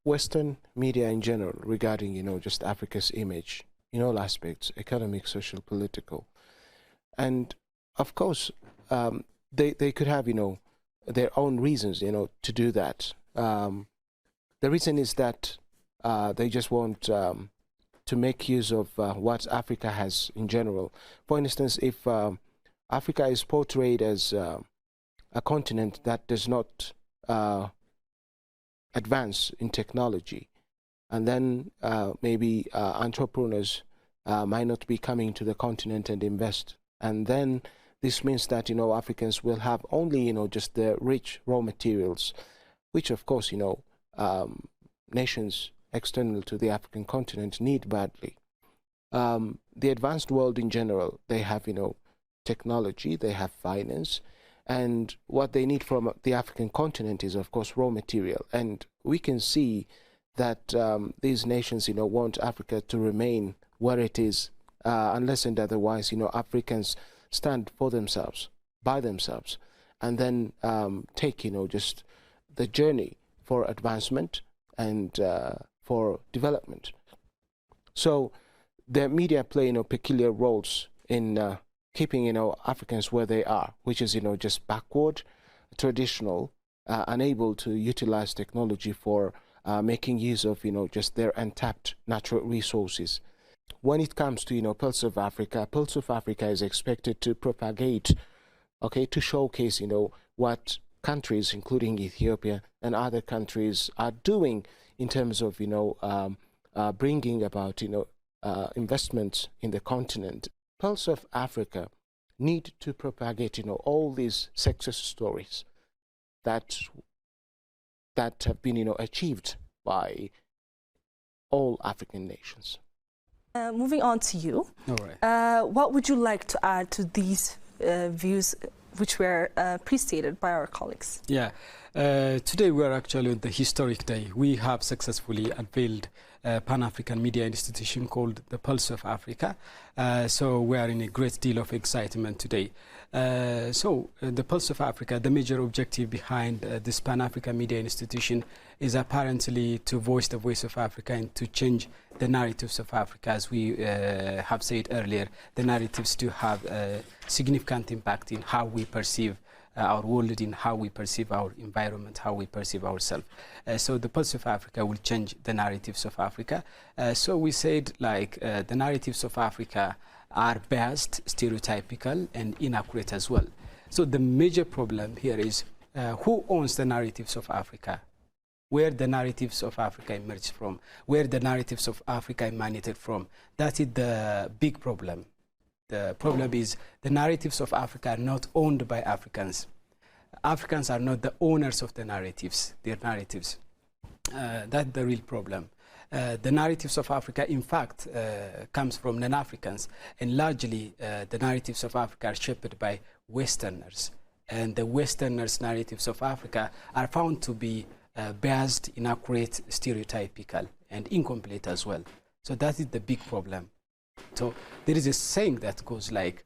Western media in general regarding, just Africa's image in all aspects, economic, social, political. And, of course, they could have, their own reasons, to do that. The reason is that they just want to make use of what Africa has in general. For instance, if Africa is portrayed as a continent that does not advance in technology, and then maybe entrepreneurs might not be coming to the continent and invest. And then this means that, Africans will have only, just the rich raw materials, which, of course, nations external to the African continent need badly. The advanced world in general, they have, technology, they have finance, and what they need from the African continent is, of course, raw material. And we can see that these nations, want Africa to remain where it is, unless and otherwise, Africans stand for themselves, by themselves, and then take, just the journey for advancement and for development. So the media play, peculiar roles in keeping, Africans where they are, which is, just backward, traditional, unable to utilize technology for making use of, just their untapped natural resources. When it comes to, Pulse of Africa is expected to propagate, to showcase, what countries, including Ethiopia and other countries, are doing in terms of, bringing about, investments in the continent. Pulse of Africa need to propagate, all these success stories that have been, achieved by all African nations. Moving on to you. All right. What would you like to add to these views which were pre-stated by our colleagues? Yeah, Today we are actually on the historic day. We have successfully unveiled a Pan-African media institution called the Pulse of Africa. So we are in a great deal of excitement today. The Pulse of Africa, the major objective behind this Pan-African media institution is apparently to voice the voice of Africa and to change the narratives of Africa. As we have said earlier, the narratives do have a significant impact in how we perceive our world, in how we perceive our environment, how we perceive ourselves. So the Pulse of Africa will change the narratives of Africa. So we said the narratives of Africa are biased, stereotypical, and inaccurate as well. So the major problem here is who owns the narratives of Africa? Where the narratives of Africa emerged from? Where the narratives of Africa emanated from? That is the big problem. The problem is the narratives of Africa are not owned by Africans. Africans are not the owners of the narratives, their narratives. That's the real problem. The narratives of Africa, in fact, comes from non-Africans, and largely the narratives of Africa are shaped by Westerners. And the Westerners' narratives of Africa are found to be biased, inaccurate, stereotypical, and incomplete as well. So that is the big problem. So there is a saying that goes like,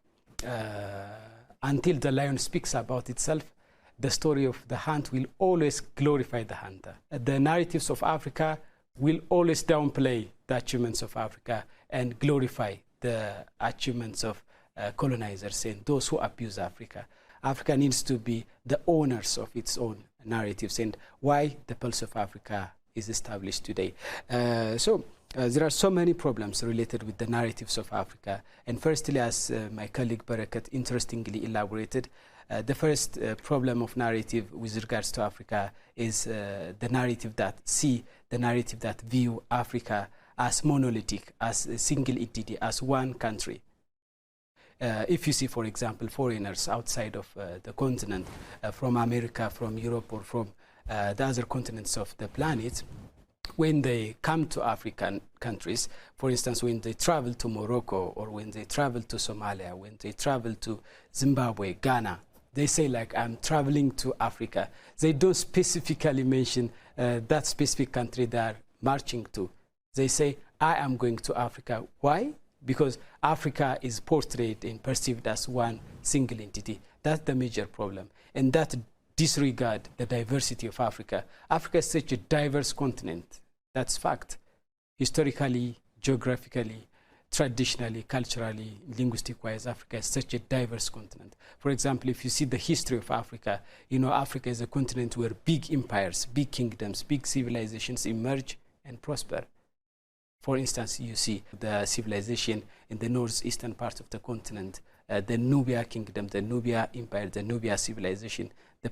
until the lion speaks about itself, the story of the hunt will always glorify the hunter. The narratives of Africa will always downplay the achievements of Africa and glorify the achievements of colonizers and those who abuse Africa. Africa needs to be the owners of its own narratives, and why the Pulse of Africa is established today. There are so many problems related with the narratives of Africa. And firstly, as my colleague Barakat interestingly elaborated, the first problem of narrative with regards to Africa is the narrative that view Africa as monolithic, as a single entity, as one country. If you see, for example, foreigners outside of the continent, from America, from Europe, or from the other continents of the planet, when they come to African countries, for instance, when they travel to Morocco, or when they travel to Somalia, when they travel to Zimbabwe, Ghana, they say like, I'm traveling to Africa. They don't specifically mention that specific country they are marching to. They say, I am going to Africa. Why? Because Africa is portrayed and perceived as one single entity. That's the major problem. And that disregard the diversity of Africa. Africa is such a diverse continent. That's fact. Historically, geographically, traditionally, culturally, linguistic-wise, Africa is such a diverse continent. For example, if you see the history of Africa, you know, Africa is a continent where big empires, big kingdoms, big civilizations emerge and prosper. For instance, you see the civilization in the northeastern part of the continent, the Nubia kingdom, the Nubia empire, the Nubia civilization, the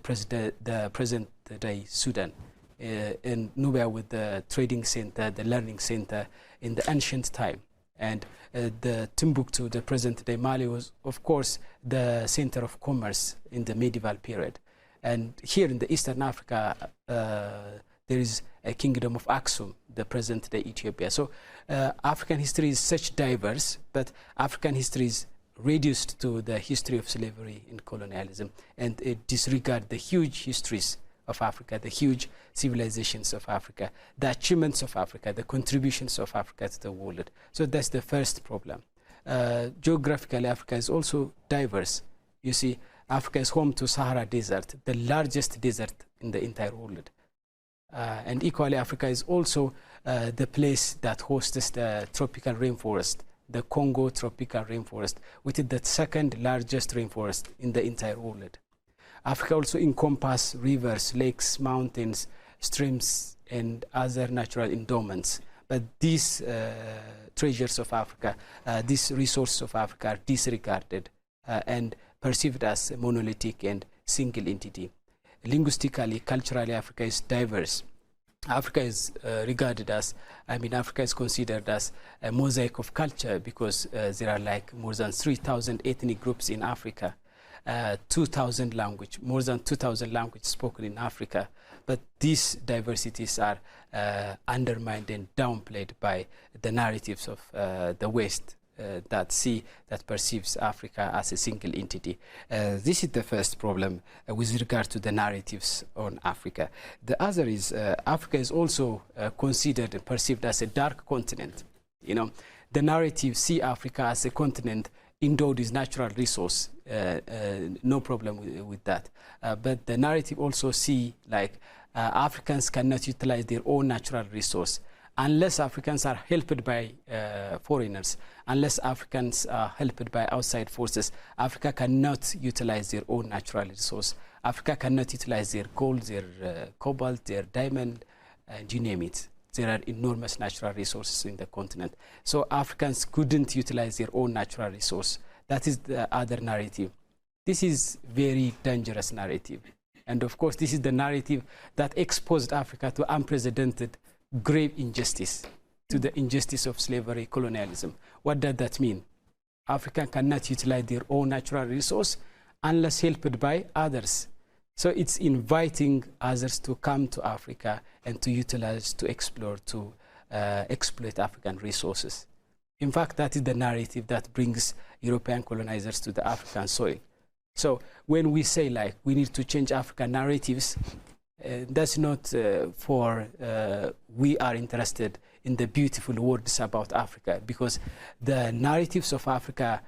present-day Sudan, in Nubia with the trading center, the learning center in the ancient time. And the Timbuktu, the present-day Mali, was, of course, the center of commerce in the medieval period. And here in the Eastern Africa, there is a kingdom of Aksum, the present-day Ethiopia. So African history is such diverse, but African history is reduced to the history of slavery and colonialism, and it disregards the huge histories of Africa, the huge civilizations of Africa, the achievements of Africa, the contributions of Africa to the world. So that's the first problem. Geographically, Africa is also diverse. You see, Africa is home to Sahara Desert, the largest desert in the entire world. And equally, Africa is also the place that hosts the tropical rainforest, the Congo tropical rainforest, which is the second largest rainforest in the entire world. Africa also encompasses rivers, lakes, mountains, streams, and other natural endowments. But these treasures of Africa, these resources of Africa are disregarded and perceived as monolithic and single entity. Linguistically, culturally, Africa is diverse. Africa is regarded as, Africa is considered as a mosaic of culture because there are like more than 3,000 ethnic groups in Africa, 2,000 language, more than 2,000 languages spoken in Africa. But these diversities are undermined and downplayed by the narratives of the West, that perceives Africa as a single entity. This is the first problem with regard to the narratives on Africa. The other is Africa is also considered and perceived as a dark continent. You know, the narrative see Africa as a continent endowed with natural resource, no problem with that. But the narrative also see like Africans cannot utilize their own natural resource unless Africans are helped by foreigners, unless Africans are helped by outside forces. Africa cannot utilize their own natural resource. Africa cannot utilize their gold, their cobalt, their diamond, and you name it. There are enormous natural resources in the continent. So Africans couldn't utilize their own natural resource. That is the other narrative. This is very dangerous narrative. And of course, this is the narrative that exposed Africa to unprecedented grave injustice, to the injustice of slavery, colonialism. What does that mean? Africa cannot utilize their own natural resource unless helped by others. So it's inviting others to come to Africa and to utilize, to explore, to exploit African resources. In fact, that is the narrative that brings European colonizers to the African soil. So when we say like we need to change African narratives, that's not for we are interested in the beautiful words about Africa, because the narratives of Africa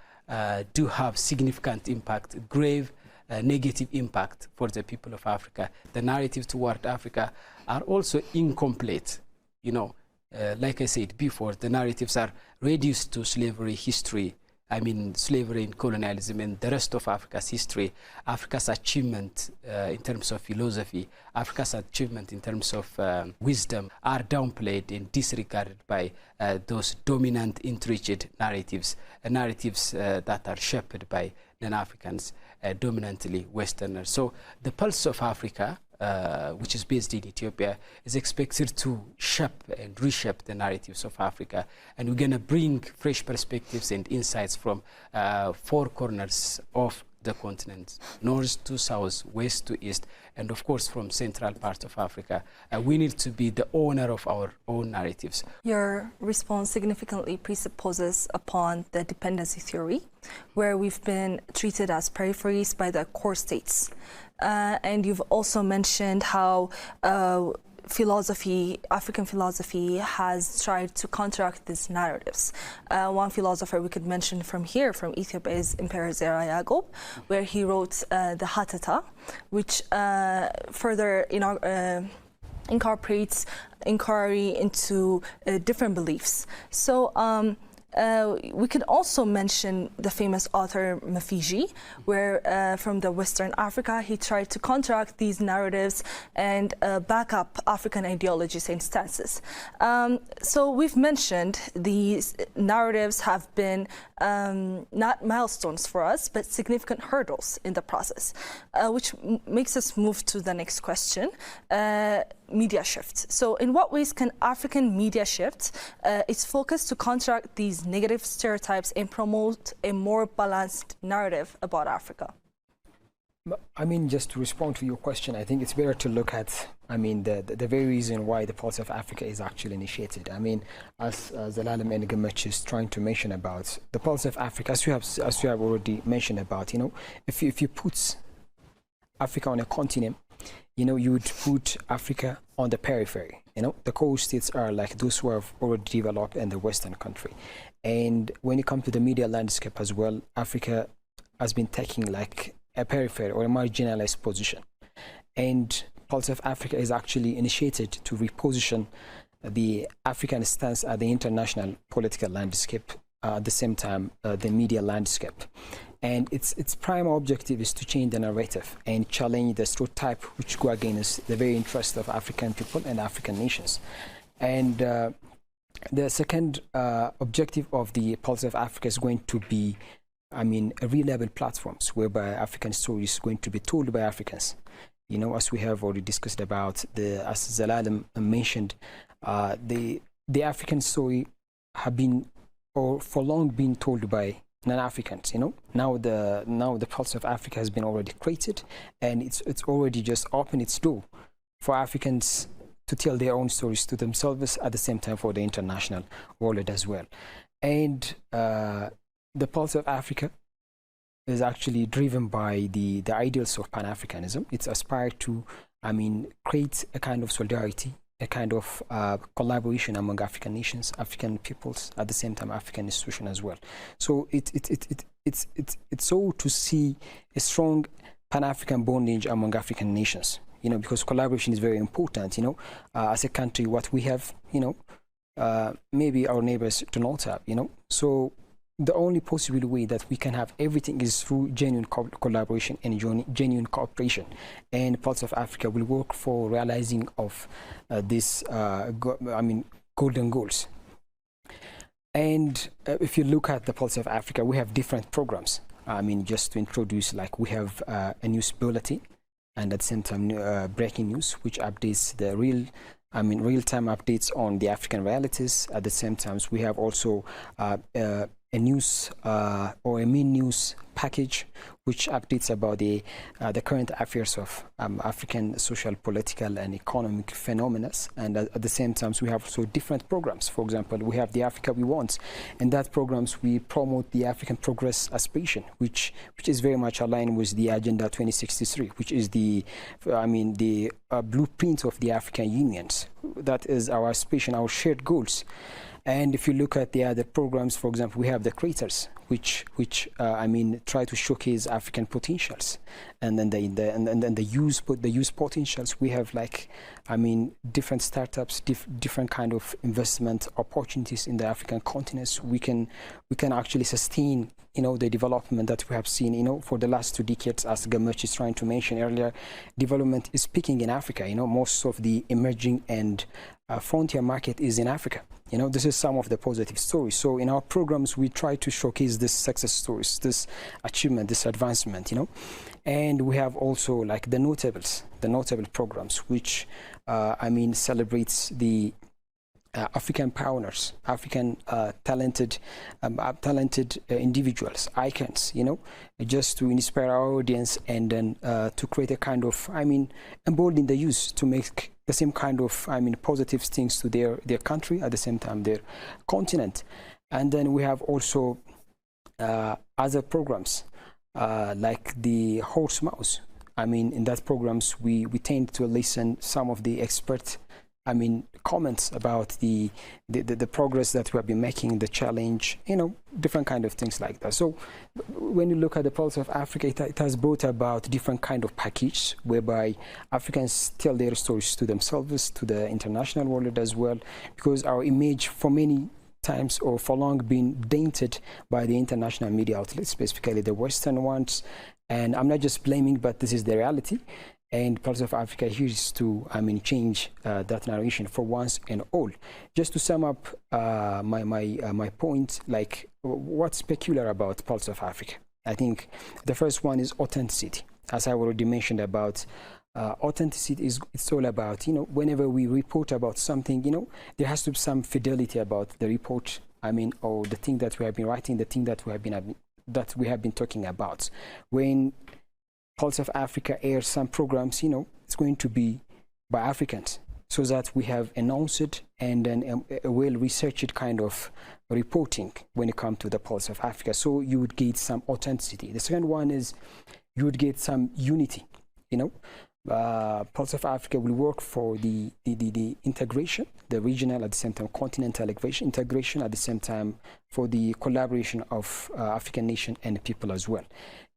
do have significant impact, grave negative impact for the people of Africa. The narratives toward Africa are also incomplete. You know, like I said before, the narratives are reduced to slavery history. I mean, slavery and colonialism and the rest of Africa's history, Africa's achievement in terms of philosophy, Africa's achievement in terms of wisdom are downplayed and disregarded by those dominant, entrenched narratives, narratives that are shaped by non-Africans, dominantly Westerners. So the pulse of Africa, which is based in Ethiopia, is expected to shape and reshape the narratives of Africa. And we're going to bring fresh perspectives and insights from four corners of the continent, north to south, west to east, and of course from central part of Africa. We need to be the owner of our own narratives. Your response significantly presupposes upon the dependency theory, where we've been treated as peripheries by the core states. And you've also mentioned how African philosophy has tried to counteract these narratives. One philosopher we could mention from here, from Ethiopia, is Emperor Zera Yacob, where he wrote the Hatata, which further incorporates inquiry into different beliefs. So we could also mention the famous author Mafiji, where from the Western Africa, he tried to counteract these narratives and back up African ideologies and stances. So we've mentioned these narratives have been not milestones for us, but significant hurdles in the process, which makes us move to the next question. Media shift. So in what ways can African media shift its focus to counteract these negative stereotypes and promote a more balanced narrative about Africa? I mean, just to respond to your question, I think it's better to look at, I mean, the very reason why the Pulse of Africa is actually initiated. I mean, as Zelalem and Gemach is trying to mention about the Pulse of Africa, as you have already mentioned about, you know, if you put Africa on a continent, you know, you would put Africa on the periphery. You know, the core states are like those who have already developed in the Western country. And when it comes to the media landscape as well, Africa has been taking like a periphery or a marginalized position. And Pulse of Africa is actually initiated to reposition the African stance at the international political landscape, at the same time, the media landscape. And its prime objective is to change the narrative and challenge the stereotype which go against the very interest of African people and African nations. And the second objective of the Pulse of Africa is going to be, I mean, reliable platforms whereby African stories going to be told by Africans. You know, as we have already discussed about, as Zelalem mentioned, the African story have been, or for long been told by non-Africans. You know, now the Pulse of Africa has been already created, and it's already just opened its door for Africans to tell their own stories to themselves, at the same time for the international world as well. And the Pulse of Africa is actually driven by the ideals of Pan-Africanism. It's aspired to, create a kind of solidarity, a kind of collaboration among African nations, African peoples, at the same time African institutions as well. So it's so to see a strong Pan-African bondage among African nations, because collaboration is very important, as a country, what we have, maybe our neighbors do not have, So the only possible way that we can have everything is through genuine collaboration and genuine cooperation. And Pulse of Africa will work for realizing of this, golden goals. And if you look at the Pulse of Africa, we have different programs. Just to introduce, like we have a news bulletin, and at the same time breaking news, which updates the real-time updates on the African realities. At the same time, we have also a news or a main news package, which updates about the current affairs of African social, political, and economic phenomena. And at the same time, we have also different programs. For example, we have the Africa We Want. In that programs, we promote the African Progress Aspiration, which is very much aligned with the Agenda 2063, which is the blueprint of the African Unions. That is our aspiration, our shared goals. And if you look at the other programs, for example, we have the Creators, which try to showcase African potentials, and then the youth potentials. We have different startups, different kind of investment opportunities in the African continents. We can actually sustain the development that we have seen for the last 2 decades, as Gamach is trying to mention earlier. Development is peaking in Africa. Most of the emerging and frontier market is in Africa. This is some of the positive stories. So in our programs, we try to showcase this success stories, this achievement, this advancement, And we have also like the notable programs, which celebrates the African pioneers, African talented individuals, icons, just to inspire our audience, and then to create a kind of, embolden the youth to make the same kind of, positive things to their country, at the same time their continent. And then we have also other programs like the Horse Mouse. In that programs, we tend to listen some of the expert comments about the progress that we have been making, the challenge, different kind of things like that. So when you look at the Pulse of Africa, it has brought about different kind of package whereby Africans tell their stories to themselves, to the international world as well, because our image for many times or for long been tainted by the international media outlets, specifically the Western ones. And I'm not just blaming, but this is the reality. And Pulse of Africa here is to, change that narration for once and all. Just to sum up my point, like what's peculiar about Pulse of Africa? I think the first one is authenticity. As I already mentioned about authenticity, it's all about, whenever we report about something, there has to be some fidelity about the report, or the thing that we have been writing, the thing that we have been talking about. When Pulse of Africa airs some programs, it's going to be by Africans, so that we have announced and then a well-researched kind of reporting when it comes to the Pulse of Africa. So you would get some authenticity. The second one is you would get some unity. Pulse of Africa will work for the integration, the regional, at the same time continental integration, at the same time for the collaboration of African nation and people as well.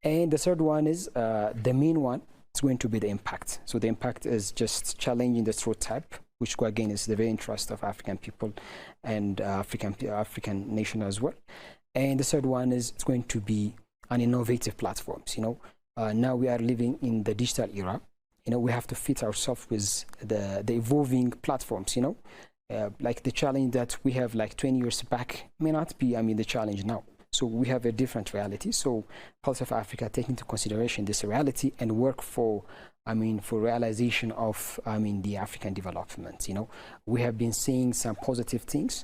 And the third one is the main one. It's going to be the impact. So the impact is just challenging the stereotype, which again is the very interest of African people and African nation as well. And the third one is it's going to be an innovative platforms. Now we are living in the digital era. We have to fit ourselves with the evolving platforms. Like the challenge that we have like 20 years back may not be the challenge now. So we have a different reality. So Pulse of Africa take into consideration this reality and work for realization of the African development. We have been seeing some positive things.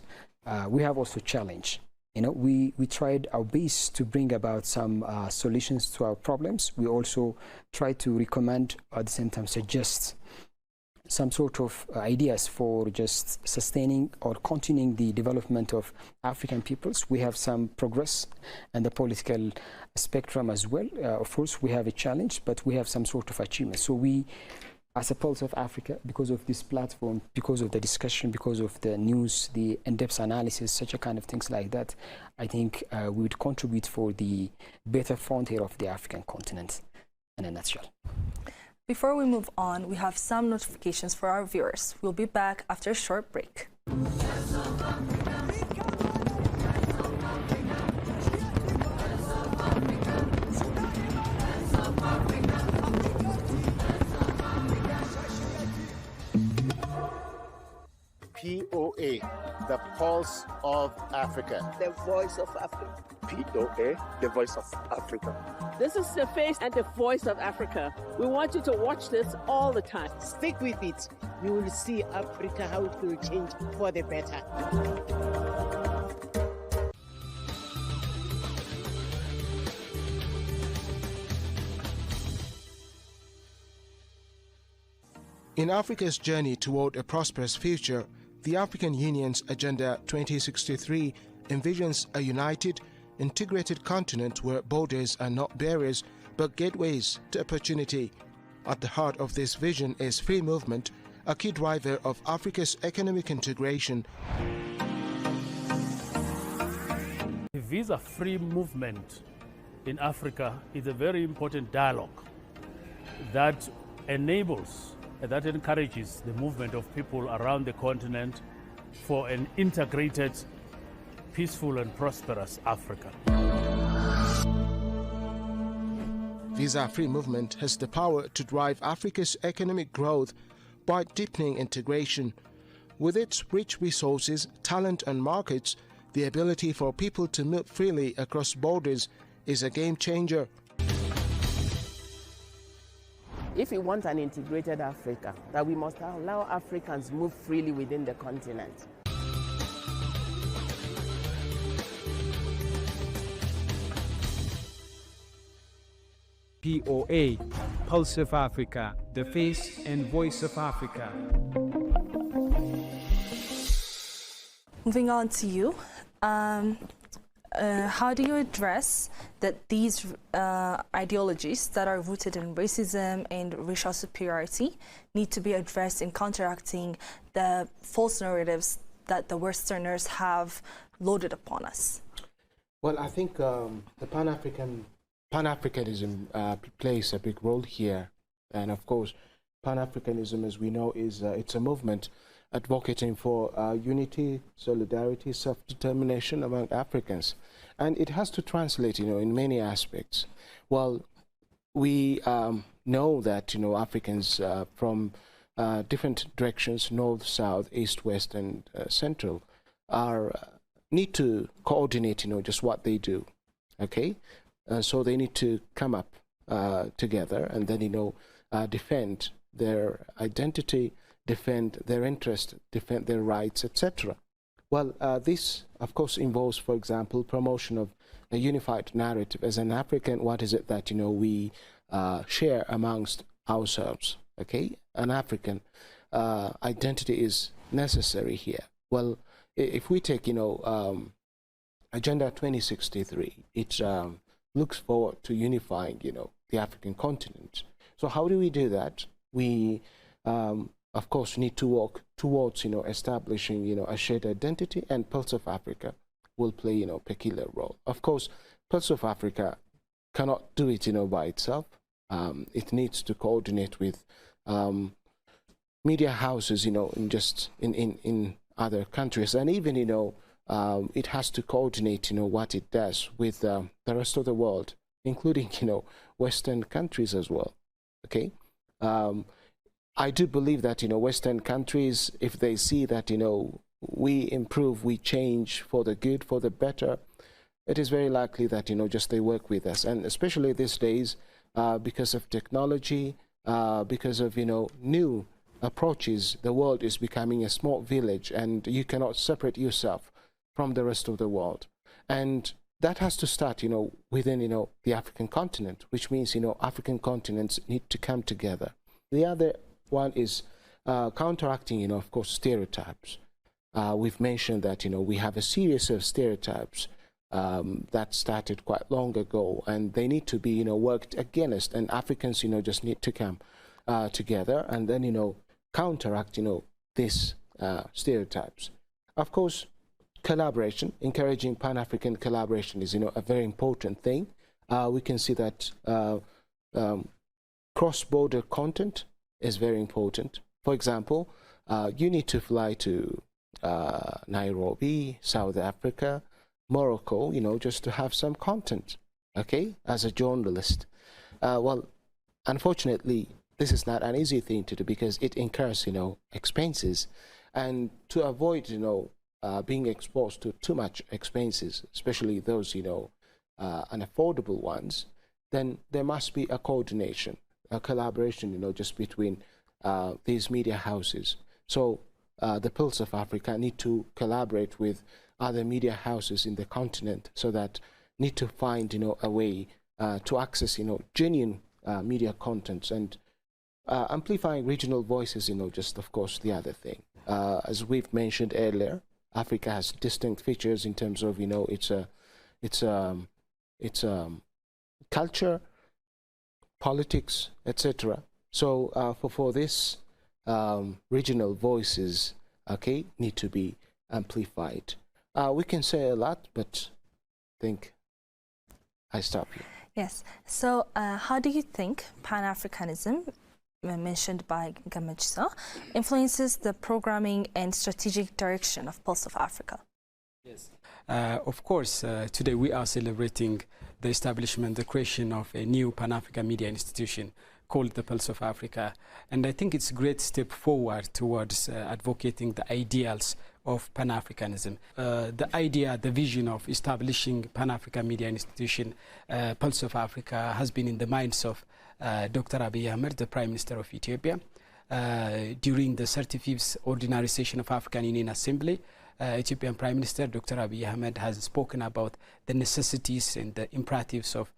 We have also challenged. We tried our best to bring about some solutions to our problems. We also try to recommend, at the same time suggest some sort of ideas for just sustaining or continuing the development of African peoples. We have some progress and the political spectrum as well. Of course, we have a challenge, but we have some sort of achievement. So we, as a Pulse of Africa, because of this platform, because of the discussion, because of the news, the in-depth analysis, such a kind of things like that, I think we would contribute for the better frontier of the African continent in a nutshell. Before we move on, we have some notifications for our viewers. We'll be back after a short break. POA, the pulse of Africa. The voice of Africa. POA, the voice of Africa. This is the face and the voice of Africa. We want you to watch this all the time. Stick with it. You will see Africa, how it will change for the better. In Africa's journey toward a prosperous future, the African Union's Agenda 2063 envisions a united, integrated continent where borders are not barriers but gateways to opportunity. At the heart of this vision is free movement, a key driver of Africa's economic integration. The visa-free movement in Africa is a very important dialogue that enables, that encourages the movement of people around the continent for an integrated, peaceful and prosperous Africa. Visa-free movement has the power to drive Africa's economic growth by deepening integration. With its rich resources, talent and markets, the ability for people to move freely across borders is a game changer. If we want an integrated Africa, that we must allow Africans move freely within the continent. POA, Pulse of Africa, the face and voice of Africa. Moving on to you, how do you address that these ideologies that are rooted in racism and racial superiority need to be addressed in counteracting the false narratives that the Westerners have loaded upon us? Well, I think the Pan-Africanism plays a big role here. And of course, Pan-Africanism, as we know, is it's a movement advocating for unity, solidarity, self-determination among Africans. And it has to translate, in many aspects. Well, we know that, Africans from different directions, north, south, east, west, and central, need to coordinate, just what they do, okay? So they need to come up together and then, defend their identity, defend their interest, defend their rights, etc. Well, this, of course, involves, for example, promotion of a unified narrative. As an African, what is it that, we share amongst ourselves, okay? An African identity is necessary here. Well, if we take, Agenda 2063, it looks forward to unifying, the African continent. So how do we do that? We, of course, need to work towards, establishing, a shared identity, and Pulse of Africa will play, a peculiar role. Of course, Pulse of Africa cannot do it, by itself. It needs to coordinate with media houses, in other countries, and even, it has to coordinate, what it does with the rest of the world, including, Western countries as well. Okay. I do believe that, Western countries, if they see that, we improve, we change for the good, for the better, it is very likely that, just they work with us. And especially these days, because of technology, because of, new approaches, the world is becoming a small village, and you cannot separate yourself from the rest of the world. And that has to start, within, the African continent, which means, African continents need to come together. The other one is counteracting, of course, stereotypes. We've mentioned that, we have a series of stereotypes that started quite long ago, and they need to be, worked against, and Africans, just need to come together and then, counteract, these stereotypes. Of course, collaboration, encouraging Pan-African collaboration is, a very important thing. We can see that cross-border content is very important. For example, you need to fly to Nairobi, South Africa, Morocco, just to have some content, okay, as a journalist. Well, unfortunately, this is not an easy thing to do because it incurs, expenses. And to avoid, being exposed to too much expenses, especially those, unaffordable ones, then there must be a coordination, a collaboration, just between these media houses. So the Pulse of Africa need to collaborate with other media houses in the continent, so that need to find, a way to access, genuine media contents, and amplifying regional voices, just of course the other thing. As we've mentioned earlier, Africa has distinct features in terms of, its culture, politics, etc. So for this, regional voices, okay, need to be amplified. We can say a lot, but I think I stop here. Yes. So how do you think Pan-Africanism, mentioned by Gamachisa, influences the programming and strategic direction of Pulse of Africa? Yes. Of course, today we are celebrating the establishment, the creation of a new Pan-African media institution called the Pulse of Africa. And I think it's a great step forward towards advocating the ideals of Pan-Africanism. The idea, the vision of establishing Pan-African media institution, Pulse of Africa, has been in the minds of Dr. Abiy Ahmed, the Prime Minister of Ethiopia, during the 35th Ordinary Session of African Union Assembly. Ethiopian Prime Minister Dr. Abiy Ahmed has spoken about the necessities and the imperatives of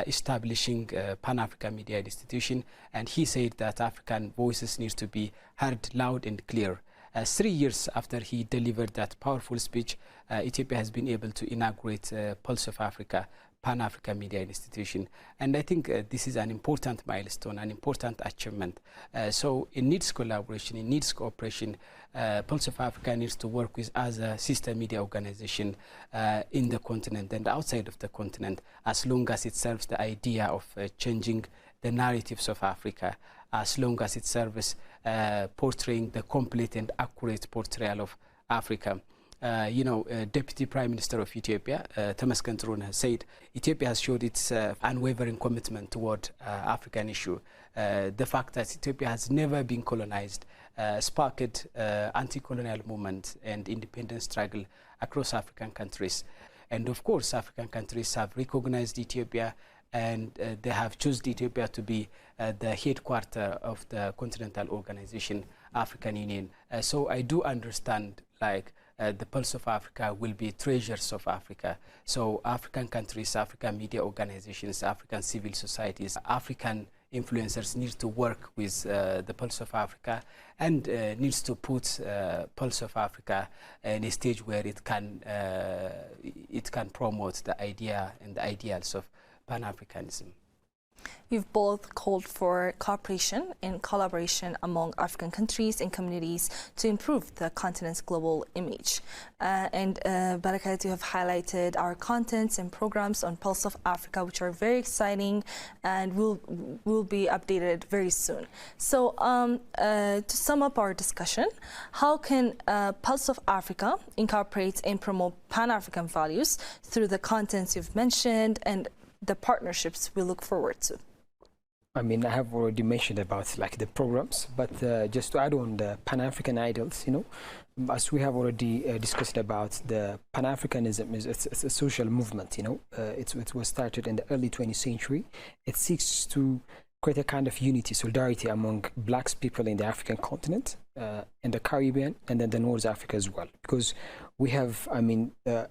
establishing Pan-African media institution, and he said that African voices need to be heard loud and clear. 3 years after he delivered that powerful speech, Ethiopia has been able to inaugurate Pulse of Africa, Pan-African Media Institution. And I think this is an important milestone, an important achievement. So it needs collaboration, it needs cooperation. Pulse of Africa needs to work with other sister media organizations in the continent and outside of the continent, as long as it serves the idea of changing the narratives of Africa, as long as it serves portraying the complete and accurate portrayal of Africa. Deputy Prime Minister of Ethiopia, Temesgen Tirone, has said Ethiopia has showed its unwavering commitment toward African issue. The fact that Ethiopia has never been colonized sparked anti-colonial movement and independence struggle across African countries. And of course, African countries have recognized Ethiopia, and they have chosen Ethiopia to be the headquarter of the continental organization, African Union. So I do understand, the Pulse of Africa will be treasures of Africa. So African countries, African media organizations, African civil societies, African influencers need to work with the Pulse of Africa, and needs to put Pulse of Africa in a stage where it can promote the idea and the ideals of Pan-Africanism. You've both called for cooperation and collaboration among African countries and communities to improve the continent's global image. Barakat, you have highlighted our contents and programs on Pulse of Africa, which are very exciting and will be updated very soon. So to sum up our discussion, how can Pulse of Africa incorporate and promote Pan-African values through the contents you've mentioned and the partnerships we look forward to? I mean, I have already mentioned about the programs, but just to add on the Pan-African ideals, as we have already discussed about, the Pan-Africanism it's a social movement, it was started in the early 20th century. It seeks to create a kind of unity, solidarity among Black people in the African continent, in the Caribbean, and then the North Africa as well, because we have, a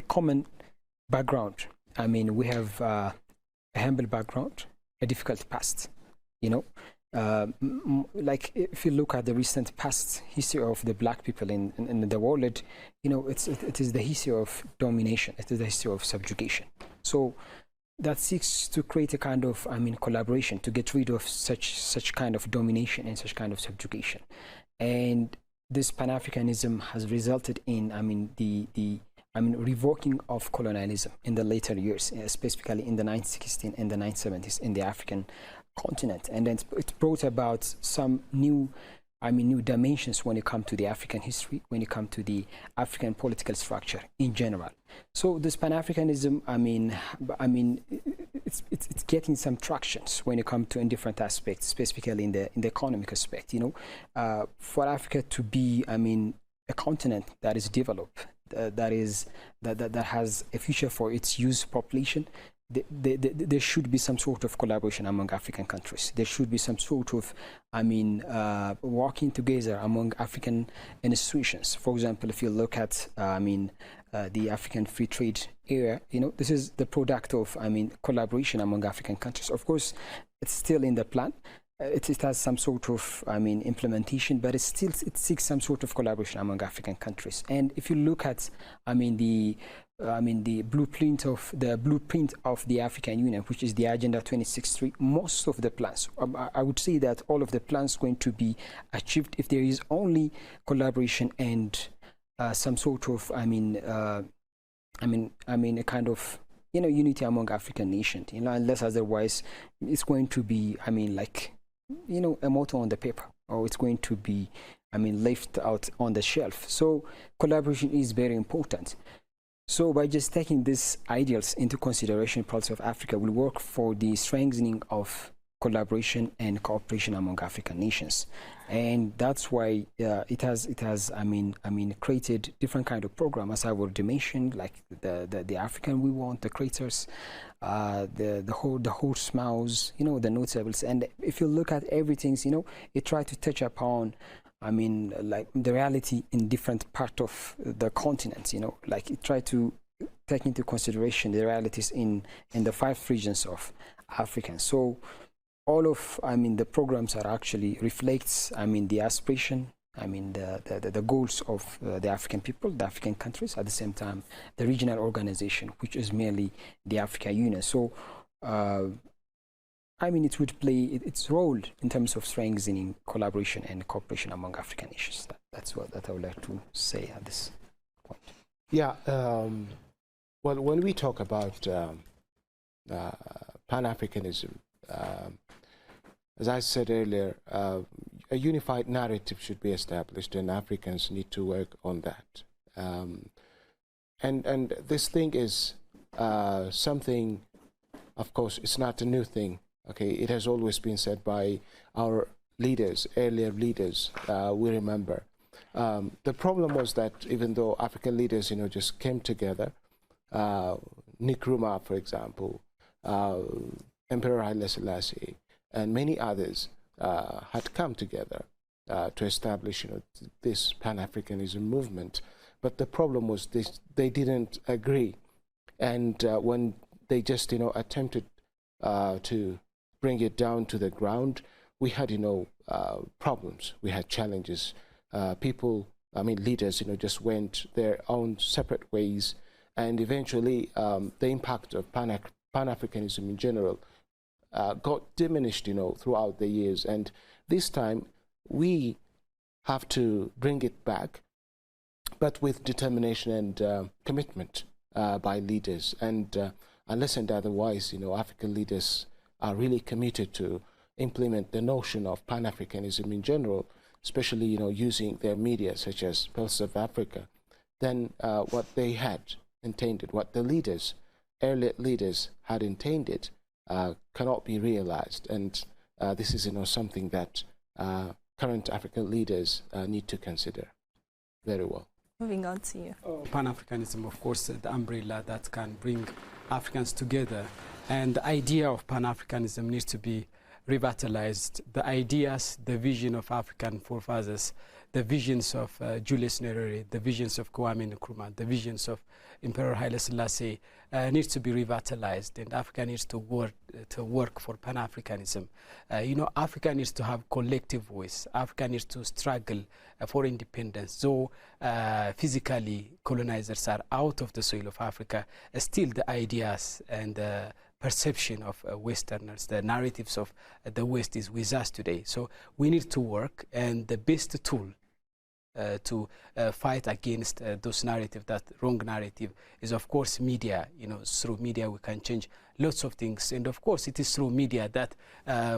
common background. We have a humble background, a difficult past, like if you look at the recent past history of the black people in the world, it is the history of domination. It is the history of subjugation. So that seeks to create a kind of, collaboration to get rid of such kind of domination and such kind of subjugation. And this Pan-Africanism has resulted in, revoking of colonialism in the later years, specifically in the 1960s and the 1970s in the African continent. And then it brought about some new dimensions when it comes to the African history, when it comes to the African political structure in general. So this Pan-Africanism, it's getting some tractions when it comes to in different aspects, specifically in the economic aspect. For Africa to be, a continent that is developed, that has a future for its youth population, there should be some sort of collaboration among African countries. There should be some sort of, working together among African institutions. For example, if you look at, the African free trade area, this is the product of, collaboration among African countries. Of course, it's still in the plan. It has some sort of, implementation, but it seeks some sort of collaboration among African countries. And if you look at, the blueprint of the African Union, which is the Agenda 2063, most of the plans, I would say that all of the plans going to be achieved if there is only collaboration and some sort of, a kind of, unity among African nations. Unless otherwise, it's going to be, a motto on the paper, or it's going to be, left out on the shelf. So collaboration is very important. So by just taking these ideals into consideration, Policy of Africa will work for the strengthening of collaboration and cooperation among African nations, and that's why it has created different kind of programs, as I already mentioned, like the African We Want, the creators, the horse mouse, the notables. And if you look at everything, it try to touch upon, like the reality in different part of the continent, like it try to take into consideration the realities in the 5 regions of Africa. So all of, the programs are actually reflects, the aspiration, the goals of the African people, the African countries, at the same time, the regional organization, which is merely the African Union. So, it would play its role in terms of strengthening collaboration and cooperation among African nations. That's what I would like to say at this point. Yeah, well, when we talk about Pan-Africanism, as I said earlier, a unified narrative should be established, and Africans need to work on that. And this thing is something, of course, it's not a new thing. Okay, it has always been said by our leaders, earlier leaders, we remember. The problem was that even though African leaders, just came together, Nkrumah, for example, Emperor Haile Selassie, and many others had come together to establish, this Pan-Africanism movement. But the problem was they didn't agree, and when they just, attempted to bring it down to the ground, we had, problems. We had challenges. People, leaders, just went their own separate ways, and eventually the impact of Pan-Africanism in general got diminished, throughout the years. And this time we have to bring it back, but with determination and commitment by leaders. And unless and otherwise, African leaders are really committed to implement the notion of Pan-Africanism in general, especially, using their media such as Pulse of Africa, then what they had intended, what the leaders, earlier leaders had intended, cannot be realized. And this is, something that current African leaders need to consider very well. Moving on to you. Pan-Africanism, of course, the umbrella that can bring Africans together. And the idea of Pan-Africanism needs to be revitalized. The ideas, the vision of African forefathers the visions of Julius Nyerere, the visions of Kwame Nkrumah, the visions of Emperor Haile Selassie needs to be revitalized, and Africa needs to work for Pan-Africanism. Africa needs to have collective voice. Africa needs to struggle for independence. So physically, colonizers are out of the soil of Africa. Still, the ideas and the perception of Westerners, the narratives of the West is with us today. So we need to work, and the best tool to fight against those narratives, that wrong narrative, is of course media. Through media we can change lots of things, and of course it is through media that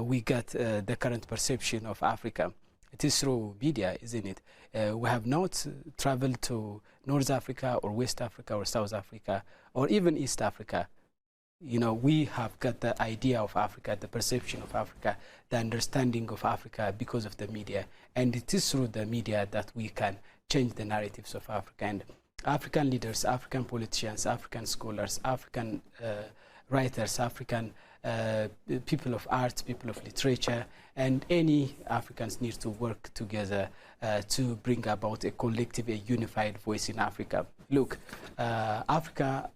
we get the current perception of Africa. It is through media, isn't it? We have not traveled to North Africa or West Africa or South Africa or even East Africa. We have got the idea of Africa, the perception of Africa, the understanding of Africa because of the media. And it is through the media that we can change the narratives of Africa. And African leaders, African politicians, African scholars, African writers, African people of art, people of literature, and any Africans need to work together to bring about a collective, a unified voice in Africa. Look, Africa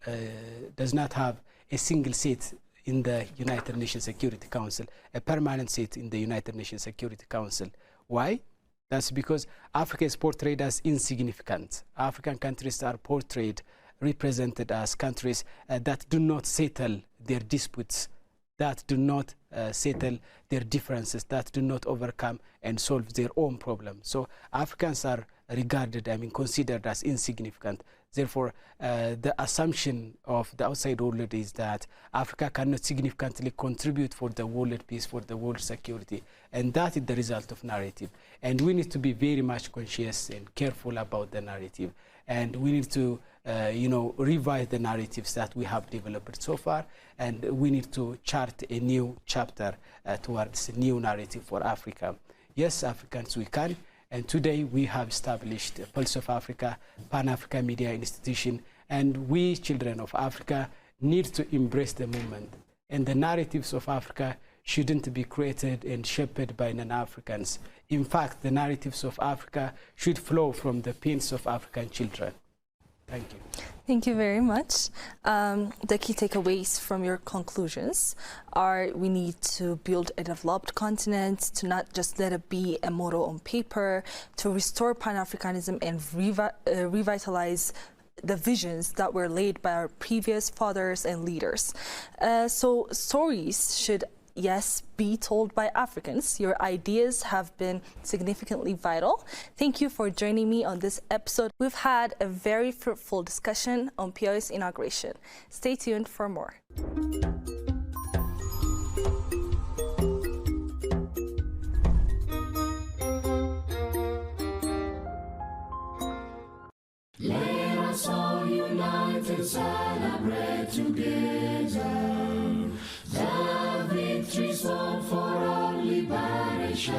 does not have a single seat in the United Nations Security Council, a permanent seat in the United Nations Security Council. Why? That's because Africa is portrayed as insignificant. African countries are portrayed, represented as countries that do not settle their disputes, that do not settle their differences, that do not overcome and solve their own problems. So Africans are regarded, considered as insignificant. Therefore, the assumption of the outside world is that Africa cannot significantly contribute for the world peace, for the world security. And that is the result of narrative. And we need to be very much conscious and careful about the narrative. And we need to, revise the narratives that we have developed so far. And we need to chart a new chapter towards a new narrative for Africa. Yes, Africans, we can. And today we have established Pulse of Africa, Pan-African Media Institution, and we, children of Africa, need to embrace the movement. And the narratives of Africa shouldn't be created and shaped by non-Africans. In fact, the narratives of Africa should flow from the pens of African children. Thank you. Thank you very much. The key takeaways from your conclusions are: we need to build a developed continent, to not just let it be a motto on paper, to restore Pan-Africanism and revitalize the visions that were laid by our previous fathers and leaders. So stories should, yes, be told by Africans. Your ideas have been significantly vital. Thank you for joining me on this episode. We've had a very fruitful discussion on POA's inauguration. Stay tuned for more. Let us all unite and celebrate together the victories won for our liberation.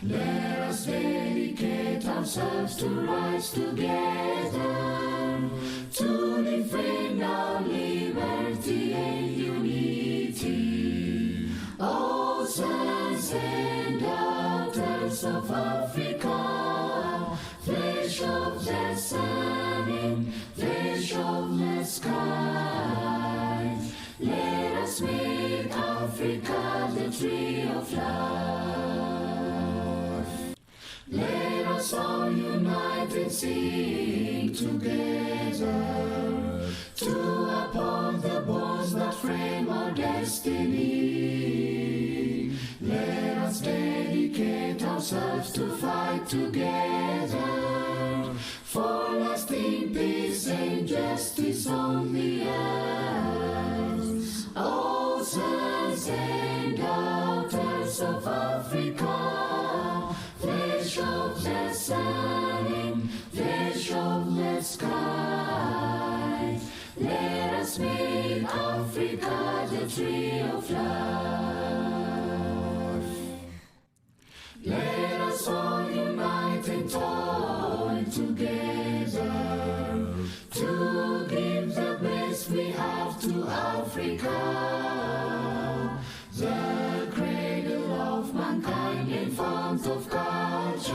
Let us dedicate ourselves to rise together, to defend our liberty and unity. All sons and daughters of Africa, flesh of the sun and flesh of the sky, let us make Africa the tree of life. Let us all unite and sing together to uphold the bonds that frame our destiny. Let us dedicate ourselves to fight together for lasting peace and justice on the earth. All sons and daughters of Africa, flesh of the sun and flesh of the sky, let us make Africa the tree of life. Let us all unite and toil together to give the best we have to Africa, the cradle of mankind and fount of culture.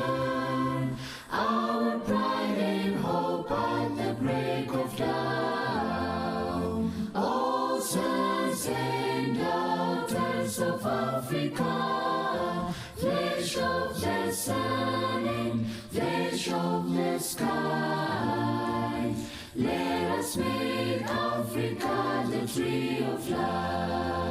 Africa, flesh of the sun and flesh of the sky. Let us make Africa the tree of life.